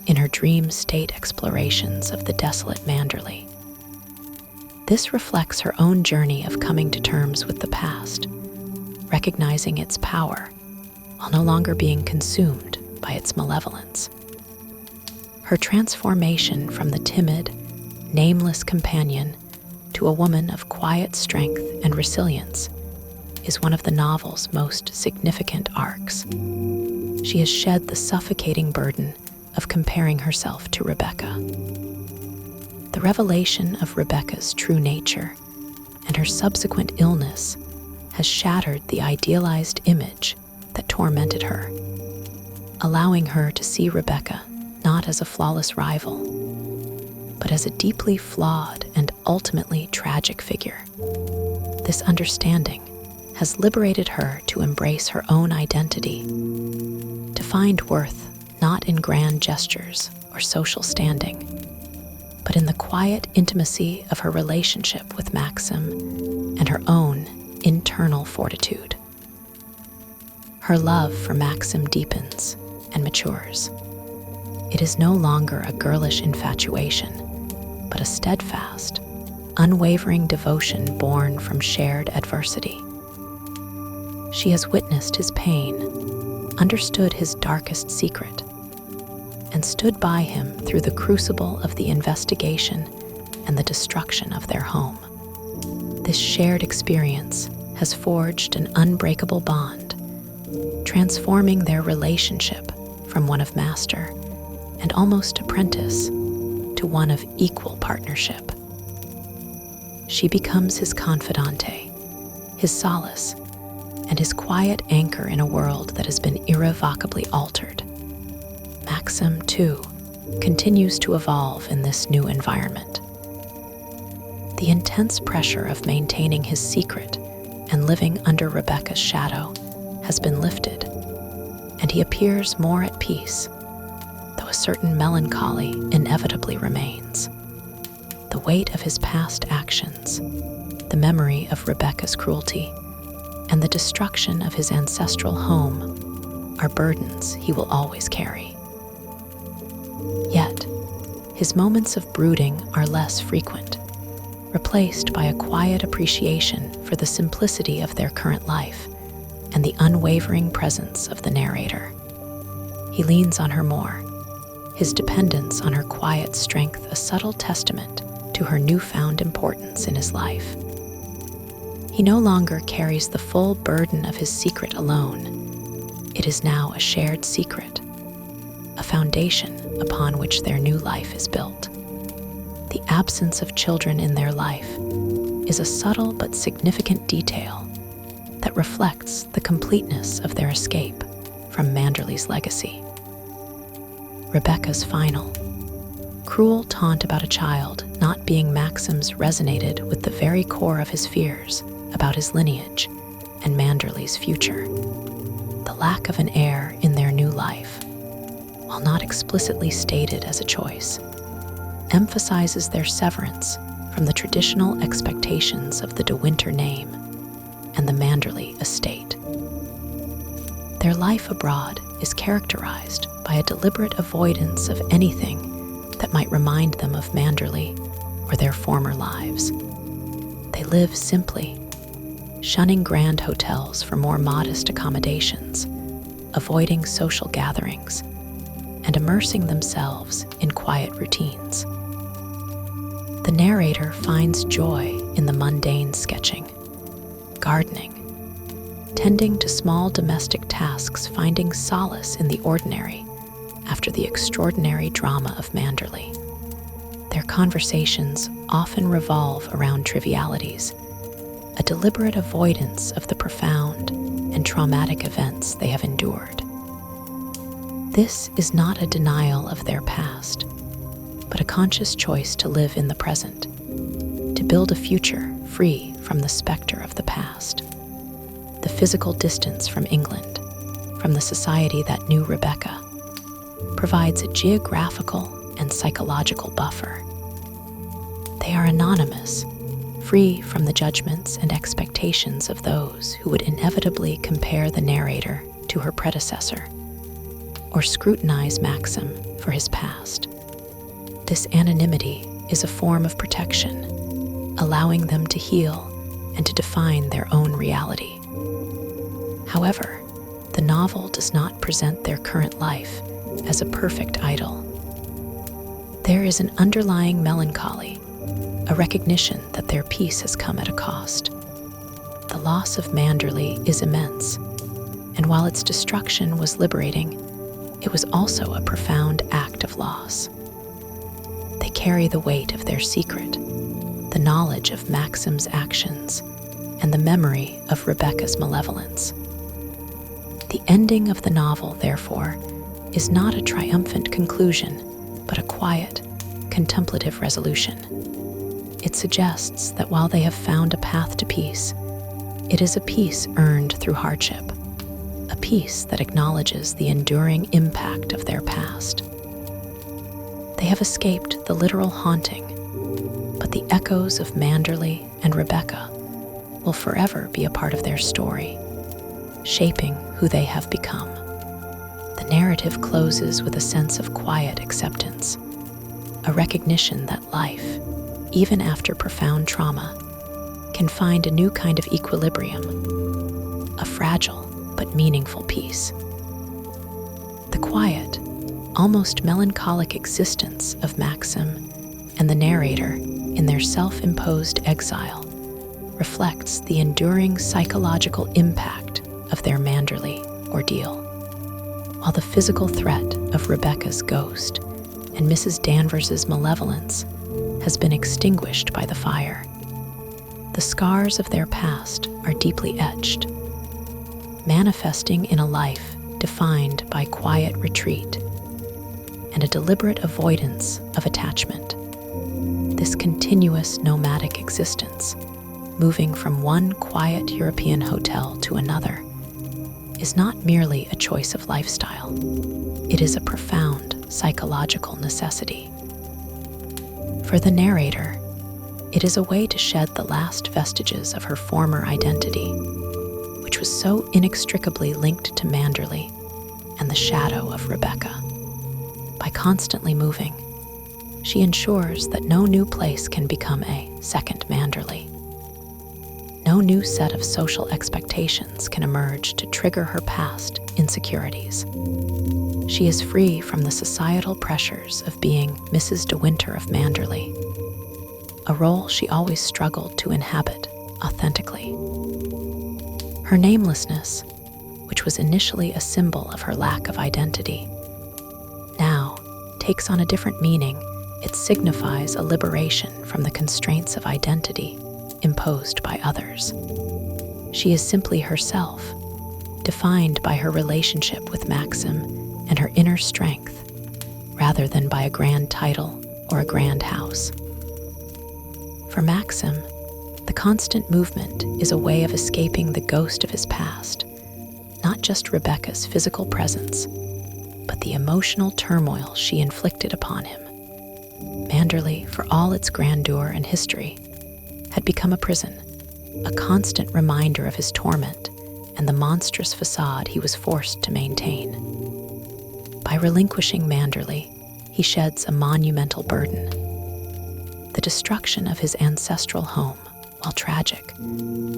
in her dream state explorations of the desolate Manderley. This reflects her own journey of coming to terms with the past, recognizing its power while no longer being consumed by its malevolence. Her transformation from the timid, nameless companion to a woman of quiet strength and resilience is one of the novel's most significant arcs. She has shed the suffocating burden of comparing herself to Rebecca. The revelation of Rebecca's true nature and her subsequent illness has shattered the idealized image that tormented her, allowing her to see Rebecca not as a flawless rival, but as a deeply flawed and ultimately tragic figure. This understanding has liberated her to embrace her own identity, to find worth not in grand gestures or social standing, but in the quiet intimacy of her relationship with Maxim and her own internal fortitude. Her love for Maxim deepens and matures. It is no longer a girlish infatuation, but a steadfast, unwavering devotion born from shared adversity. She has witnessed his pain, understood his darkest secret, and stood by him through the crucible of the investigation and the destruction of their home. This shared experience has forged an unbreakable bond, transforming their relationship from one of master and almost apprentice to one of equal partnership. She becomes his confidante, his solace, and his quiet anchor in a world that has been irrevocably altered. Maxim, too, continues to evolve in this new environment. The intense pressure of maintaining his secret and living under Rebecca's shadow has been lifted, and he appears more at peace, though a certain melancholy inevitably remains. The weight of his past actions, the memory of Rebecca's cruelty, and the destruction of his ancestral home are burdens he will always carry. Yet, his moments of brooding are less frequent, replaced by a quiet appreciation for the simplicity of their current life and the unwavering presence of the narrator. He leans on her more, his dependence on her quiet strength a subtle testament to her newfound importance in his life. He no longer carries the full burden of his secret alone. It is now a shared secret, a foundation upon which their new life is built. The absence of children in their life is a subtle but significant detail that reflects the completeness of their escape from Manderley's legacy. Rebecca's final, cruel taunt about a child not being Maxim's resonated with the very core of his fears about his lineage and Manderley's future. The lack of an heir in their new life, while not explicitly stated as a choice, emphasizes their severance from the traditional expectations of the De Winter name and the Manderley estate. Their life abroad is characterized by a deliberate avoidance of anything that might remind them of Manderley or their former lives. They live simply, shunning grand hotels for more modest accommodations, avoiding social gatherings, and immersing themselves in quiet routines. The narrator finds joy in the mundane sketching, gardening, tending to small domestic tasks, finding solace in the ordinary after the extraordinary drama of Manderley. Their conversations often revolve around trivialities, a deliberate avoidance of the profound and traumatic events they have endured. This is not a denial of their past, but a conscious choice to live in the present, to build a future free from the specter of the past. The physical distance from England, from the society that knew Rebecca, provides a geographical and psychological buffer. They are anonymous, free from the judgments and expectations of those who would inevitably compare the narrator to her predecessor or scrutinize Maxim for his past. This anonymity is a form of protection, allowing them to heal and to define their own reality. However, the novel does not present their current life as a perfect idyll. There is an underlying melancholy, a recognition that their peace has come at a cost. The loss of Manderley is immense, and while its destruction was liberating, it was also a profound act of loss. They carry the weight of their secret, the knowledge of Maxim's actions, and the memory of Rebecca's malevolence. The ending of the novel, therefore, is not a triumphant conclusion, but a quiet, contemplative resolution. It suggests that while they have found a path to peace, it is a peace earned through hardship, a peace that acknowledges the enduring impact of their past. They have escaped the literal haunting, but the echoes of Manderley and Rebecca will forever be a part of their story, shaping who they have become. The narrative closes with a sense of quiet acceptance, a recognition that life, even after profound trauma, can find a new kind of equilibrium, a fragile but meaningful peace. The quiet, almost melancholic existence of Maxim and the narrator in their self-imposed exile reflects the enduring psychological impact of their Manderley ordeal. While the physical threat of Rebecca's ghost and Mrs. Danvers's malevolence has been extinguished by the fire, the scars of their past are deeply etched, manifesting in a life defined by quiet retreat and a deliberate avoidance of attachment. This continuous nomadic existence, moving from one quiet European hotel to another, is not merely a choice of lifestyle. It is a profound psychological necessity. For the narrator, it is a way to shed the last vestiges of her former identity, which was so inextricably linked to Manderley and the shadow of Rebecca. By constantly moving, she ensures that no new place can become a second Manderley. No new set of social expectations can emerge to trigger her past insecurities. She is free from the societal pressures of being Mrs. De Winter of Manderley, a role she always struggled to inhabit authentically. Her namelessness, which was initially a symbol of her lack of identity, now takes on a different meaning. It signifies a liberation from the constraints of identity imposed by others. She is simply herself, defined by her relationship with Maxim and her inner strength, rather than by a grand title or a grand house. For Maxim, the constant movement is a way of escaping the ghost of his past, not just Rebecca's physical presence, but the emotional turmoil she inflicted upon him. Manderley, for all its grandeur and history, had become a prison, a constant reminder of his torment and the monstrous facade he was forced to maintain. By relinquishing Manderley, he sheds a monumental burden. The destruction of his ancestral home, while tragic,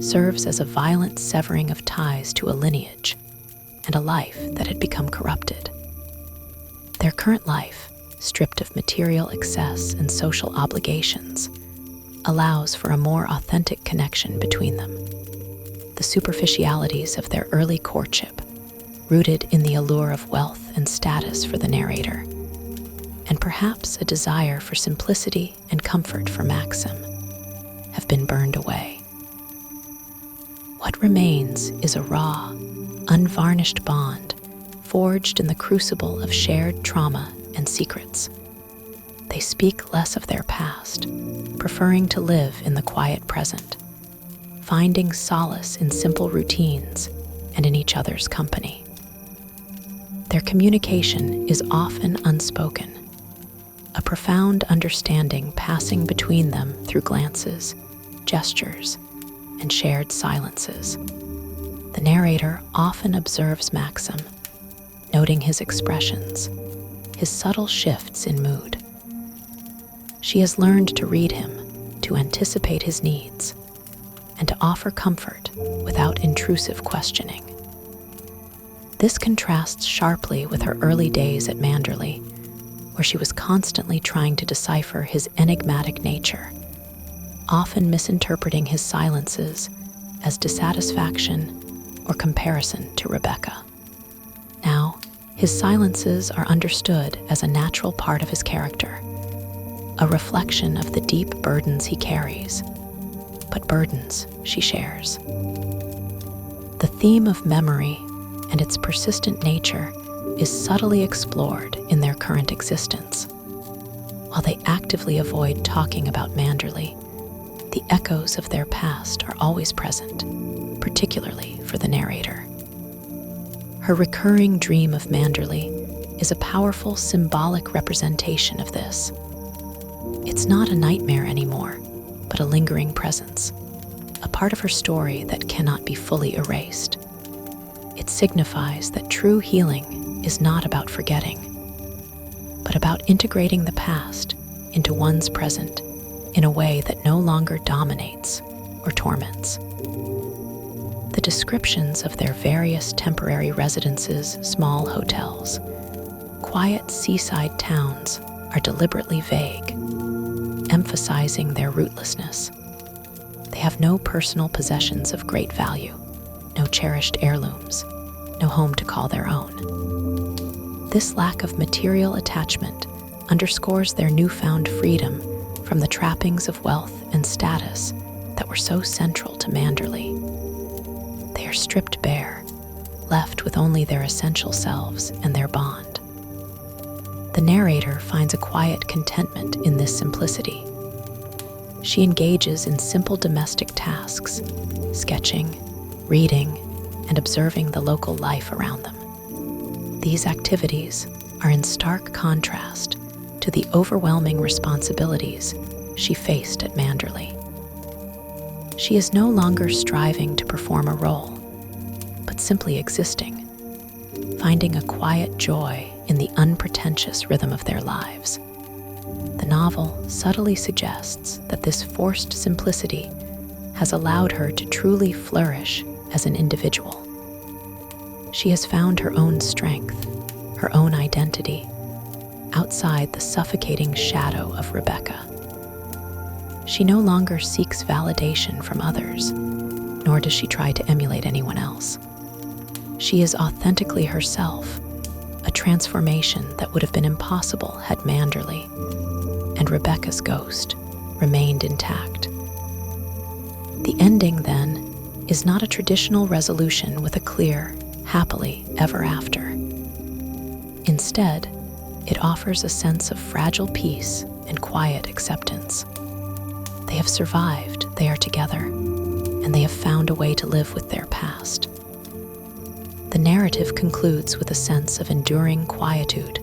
serves as a violent severing of ties to a lineage and a life that had become corrupted. Their current life, stripped of material excess and social obligations, allows for a more authentic connection between them. The superficialities of their early courtship, rooted in the allure of wealth and status for the narrator, and perhaps a desire for simplicity and comfort for Maxim, have been burned away. What remains is a raw, unvarnished bond forged in the crucible of shared trauma and secrets. They speak less of their past, preferring to live in the quiet present, finding solace in simple routines and in each other's company. Their communication is often unspoken, a profound understanding passing between them through glances, gestures, and shared silences. The narrator often observes Maxim, noting his expressions, his subtle shifts in mood. She has learned to read him, to anticipate his needs, and to offer comfort without intrusive questioning. This contrasts sharply with her early days at Manderley, where she was constantly trying to decipher his enigmatic nature, often misinterpreting his silences as dissatisfaction or comparison to Rebecca. Now, his silences are understood as a natural part of his character, a reflection of the deep burdens he carries, but burdens she shares. The theme of memory and its persistent nature is subtly explored in their current existence. While they actively avoid talking about Manderley, the echoes of their past are always present, particularly for the narrator. Her recurring dream of Manderley is a powerful symbolic representation of this. It's not a nightmare anymore, but a lingering presence, a part of her story that cannot be fully erased. It signifies that true healing is not about forgetting, but about integrating the past into one's present in a way that no longer dominates or torments. The descriptions of their various temporary residences, small hotels, quiet seaside towns are deliberately vague, emphasizing their rootlessness. They have no personal possessions of great value, no cherished heirlooms, no home to call their own. This lack of material attachment underscores their newfound freedom from the trappings of wealth and status that were so central to Manderley. They are stripped bare, left with only their essential selves and their bond. The narrator finds a quiet contentment in this simplicity. She engages in simple domestic tasks, sketching, reading, and observing the local life around them. These activities are in stark contrast to the overwhelming responsibilities she faced at Manderley. She is no longer striving to perform a role, but simply existing, finding a quiet joy in the unpretentious rhythm of their lives. The novel subtly suggests that this forced simplicity has allowed her to truly flourish as an individual. She has found her own strength, her own identity, outside the suffocating shadow of Rebecca. She no longer seeks validation from others, nor does she try to emulate anyone else. She is authentically herself, a transformation that would have been impossible had Manderley and Rebecca's ghost remained intact. The ending, then, is not a traditional resolution with a clear, happily ever after. Instead, it offers a sense of fragile peace and quiet acceptance. They have survived, they are together, and they have found a way to live with their past. The narrative concludes with a sense of enduring quietude,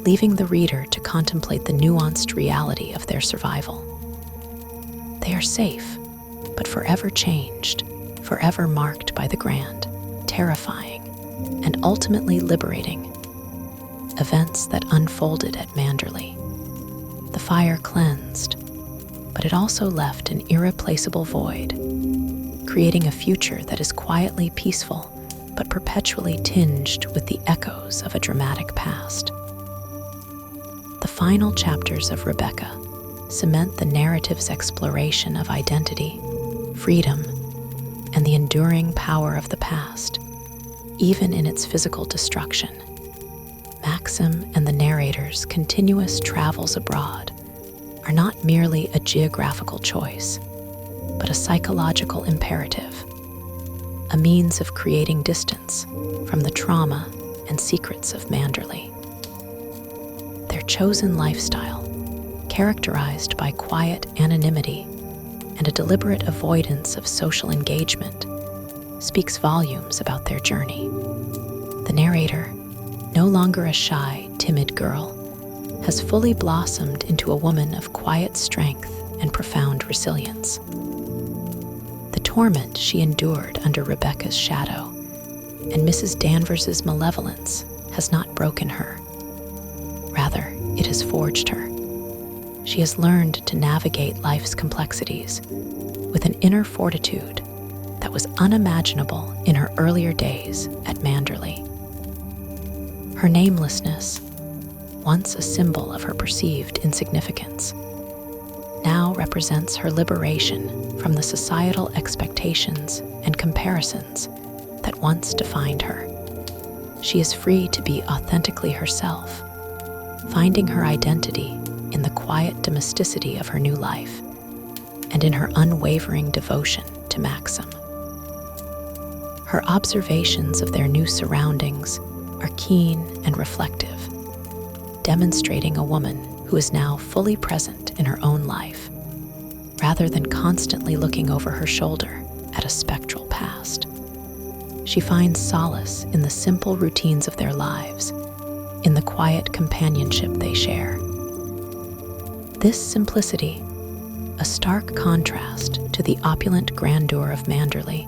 leaving the reader to contemplate the nuanced reality of their survival. They are safe, but forever changed, forever marked by the grand, terrifying, and ultimately liberating events that unfolded at Manderley. The fire cleansed, but it also left an irreplaceable void, creating a future that is quietly peaceful but perpetually tinged with the echoes of a dramatic past. The final chapters of Rebecca cement the narrative's exploration of identity, freedom, and the enduring power of the past, even in its physical destruction. Maxim and the narrator's continuous travels abroad are not merely a geographical choice, but a psychological imperative, a means of creating distance from the trauma and secrets of Manderley. Their chosen lifestyle, characterized by quiet anonymity and a deliberate avoidance of social engagement, speaks volumes about their journey. The narrator, no longer a shy, timid girl, has fully blossomed into a woman of quiet strength and profound resilience. The torment she endured under Rebecca's shadow and Mrs. Danvers's malevolence has not broken her. Rather, it has forged her. She has learned to navigate life's complexities with an inner fortitude that was unimaginable in her earlier days at Manderley. Her namelessness, once a symbol of her perceived insignificance, now represents her liberation from the societal expectations and comparisons that once defined her. She is free to be authentically herself, finding her identity in the quiet domesticity of her new life and in her unwavering devotion to Maxim. Her observations of their new surroundings are keen and reflective, demonstrating a woman who is now fully present in her own life, rather than constantly looking over her shoulder at a spectral past. She finds solace in the simple routines of their lives, in the quiet companionship they share. This simplicity, a stark contrast to the opulent grandeur of Manderley,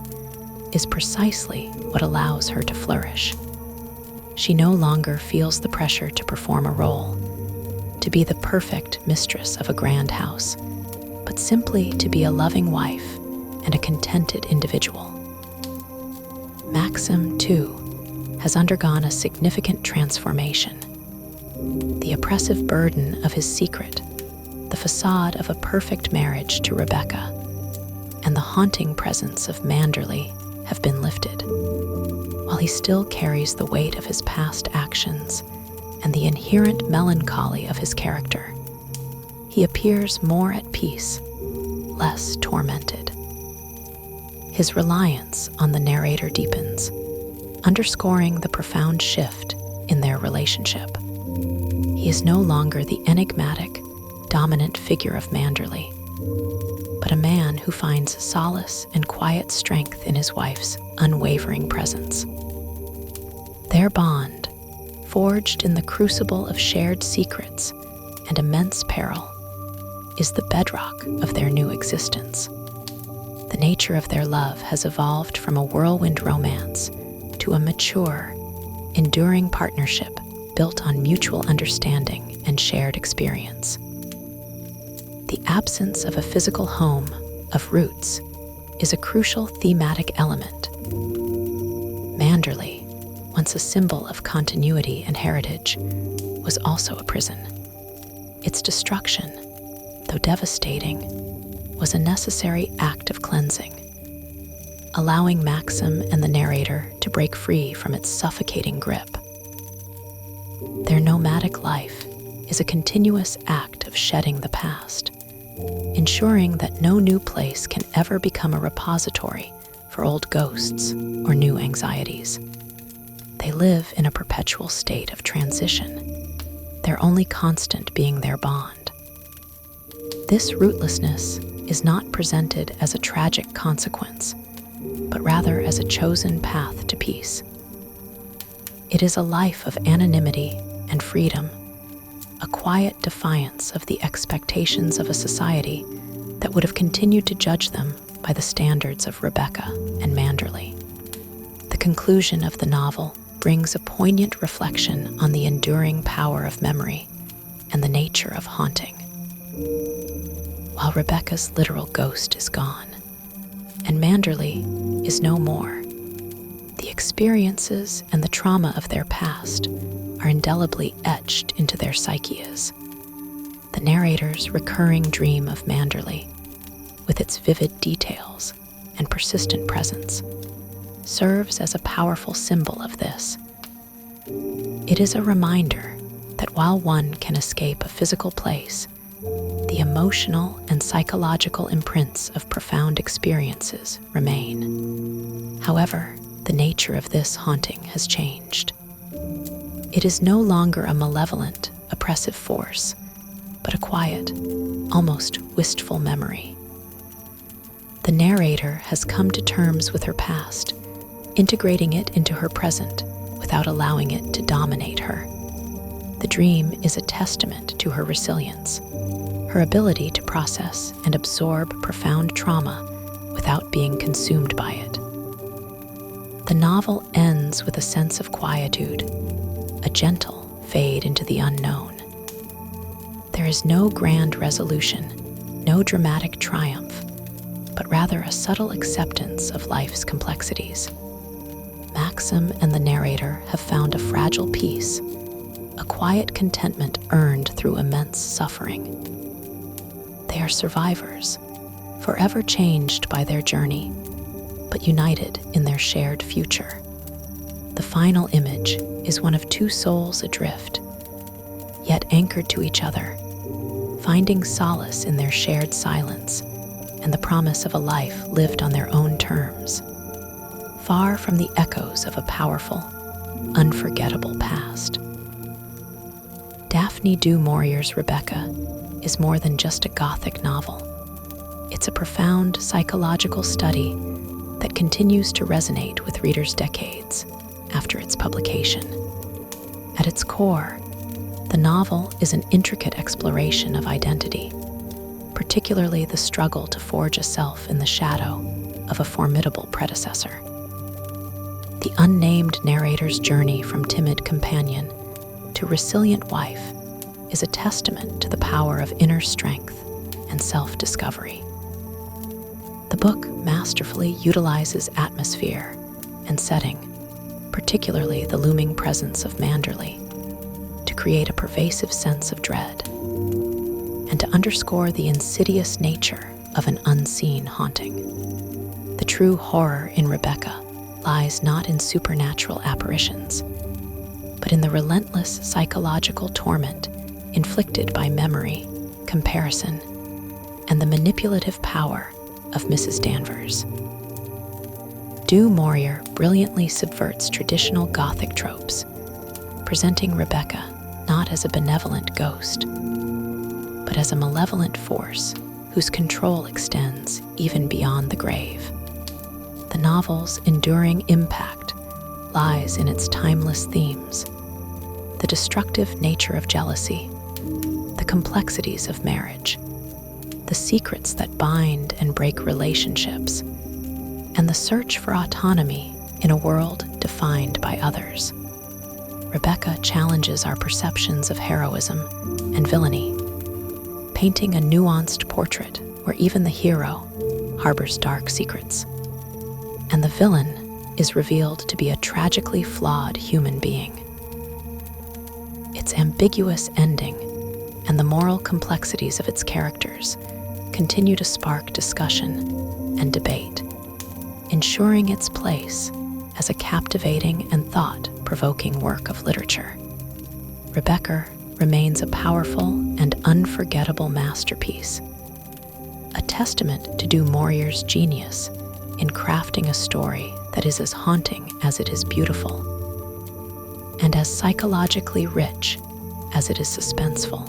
is precisely what allows her to flourish. She no longer feels the pressure to perform a role, to be the perfect mistress of a grand house, but simply to be a loving wife and a contented individual. Maxim, too, has undergone a significant transformation. The oppressive burden of his secret, the facade of a perfect marriage to Rebecca, and the haunting presence of Manderley have been lifted. While he still carries the weight of his past actions and the inherent melancholy of his character, he appears more at peace, less tormented. His reliance on the narrator deepens, underscoring the profound shift in their relationship. He is no longer the enigmatic, dominant figure of Manderley, but a man who finds solace and quiet strength in his wife's unwavering presence. Their bond, forged in the crucible of shared secrets and immense peril, is the bedrock of their new existence. The nature of their love has evolved from a whirlwind romance to a mature, enduring partnership built on mutual understanding and shared experience. The absence of a physical home, of roots, is a crucial thematic element. Manderley, once a symbol of continuity and heritage, was also a prison. Its destruction, though devastating, was a necessary act of cleansing, allowing Maxim and the narrator to break free from its suffocating grip. Their nomadic life is a continuous act of shedding the past, ensuring that no new place can ever become a repository for old ghosts or new anxieties. They live in a perpetual state of transition, their only constant being their bond. This rootlessness is not presented as a tragic consequence, but rather as a chosen path to peace. It is a life of anonymity and freedom, a quiet defiance of the expectations of a society that would have continued to judge them by the standards of Rebecca and Manderley. The conclusion of the novel brings a poignant reflection on the enduring power of memory and the nature of haunting. While Rebecca's literal ghost is gone, and Manderley is no more, the experiences and the trauma of their past are indelibly etched into their psyches. The narrator's recurring dream of Manderley, with its vivid details and persistent presence, serves as a powerful symbol of this. It is a reminder that while one can escape a physical place, the emotional and psychological imprints of profound experiences remain. However, the nature of this haunting has changed. It is no longer a malevolent, oppressive force, but a quiet, almost wistful memory. The narrator has come to terms with her past integrating it into her present without allowing it to dominate her. The dream is a testament to her resilience, her ability to process and absorb profound trauma without being consumed by it. The novel ends with a sense of quietude, a gentle fade into the unknown. There is no grand resolution, no dramatic triumph, but rather a subtle acceptance of life's complexities. Maxim and the narrator have found a fragile peace, a quiet contentment earned through immense suffering. They are survivors, forever changed by their journey, but united in their shared future. The final image is one of two souls adrift, yet anchored to each other, finding solace in their shared silence and the promise of a life lived on their own terms, far from the echoes of a powerful, unforgettable past. Daphne Du Maurier's Rebecca is more than just a Gothic novel. It's a profound psychological study that continues to resonate with readers decades after its publication. At its core, the novel is an intricate exploration of identity, particularly the struggle to forge a self in the shadow of a formidable predecessor. The unnamed narrator's journey from timid companion to resilient wife is a testament to the power of inner strength and self-discovery. The book masterfully utilizes atmosphere and setting, particularly the looming presence of Manderley, to create a pervasive sense of dread and to underscore the insidious nature of an unseen haunting. The true horror in Rebecca lies not in supernatural apparitions, but in the relentless psychological torment inflicted by memory, comparison, and the manipulative power of Mrs. Danvers. Du Maurier brilliantly subverts traditional Gothic tropes, presenting Rebecca not as a benevolent ghost, but as a malevolent force whose control extends even beyond the grave. The novel's enduring impact lies in its timeless themes: the destructive nature of jealousy, the complexities of marriage, the secrets that bind and break relationships, and the search for autonomy in a world defined by others. Rebecca challenges our perceptions of heroism and villainy, painting a nuanced portrait where even the hero harbors dark secrets, and the villain is revealed to be a tragically flawed human being. Its ambiguous ending and the moral complexities of its characters continue to spark discussion and debate, ensuring its place as a captivating and thought-provoking work of literature. Rebecca remains a powerful and unforgettable masterpiece, a testament to Du Maurier's genius in crafting a story that is as haunting as it is beautiful, and as psychologically rich as it is suspenseful.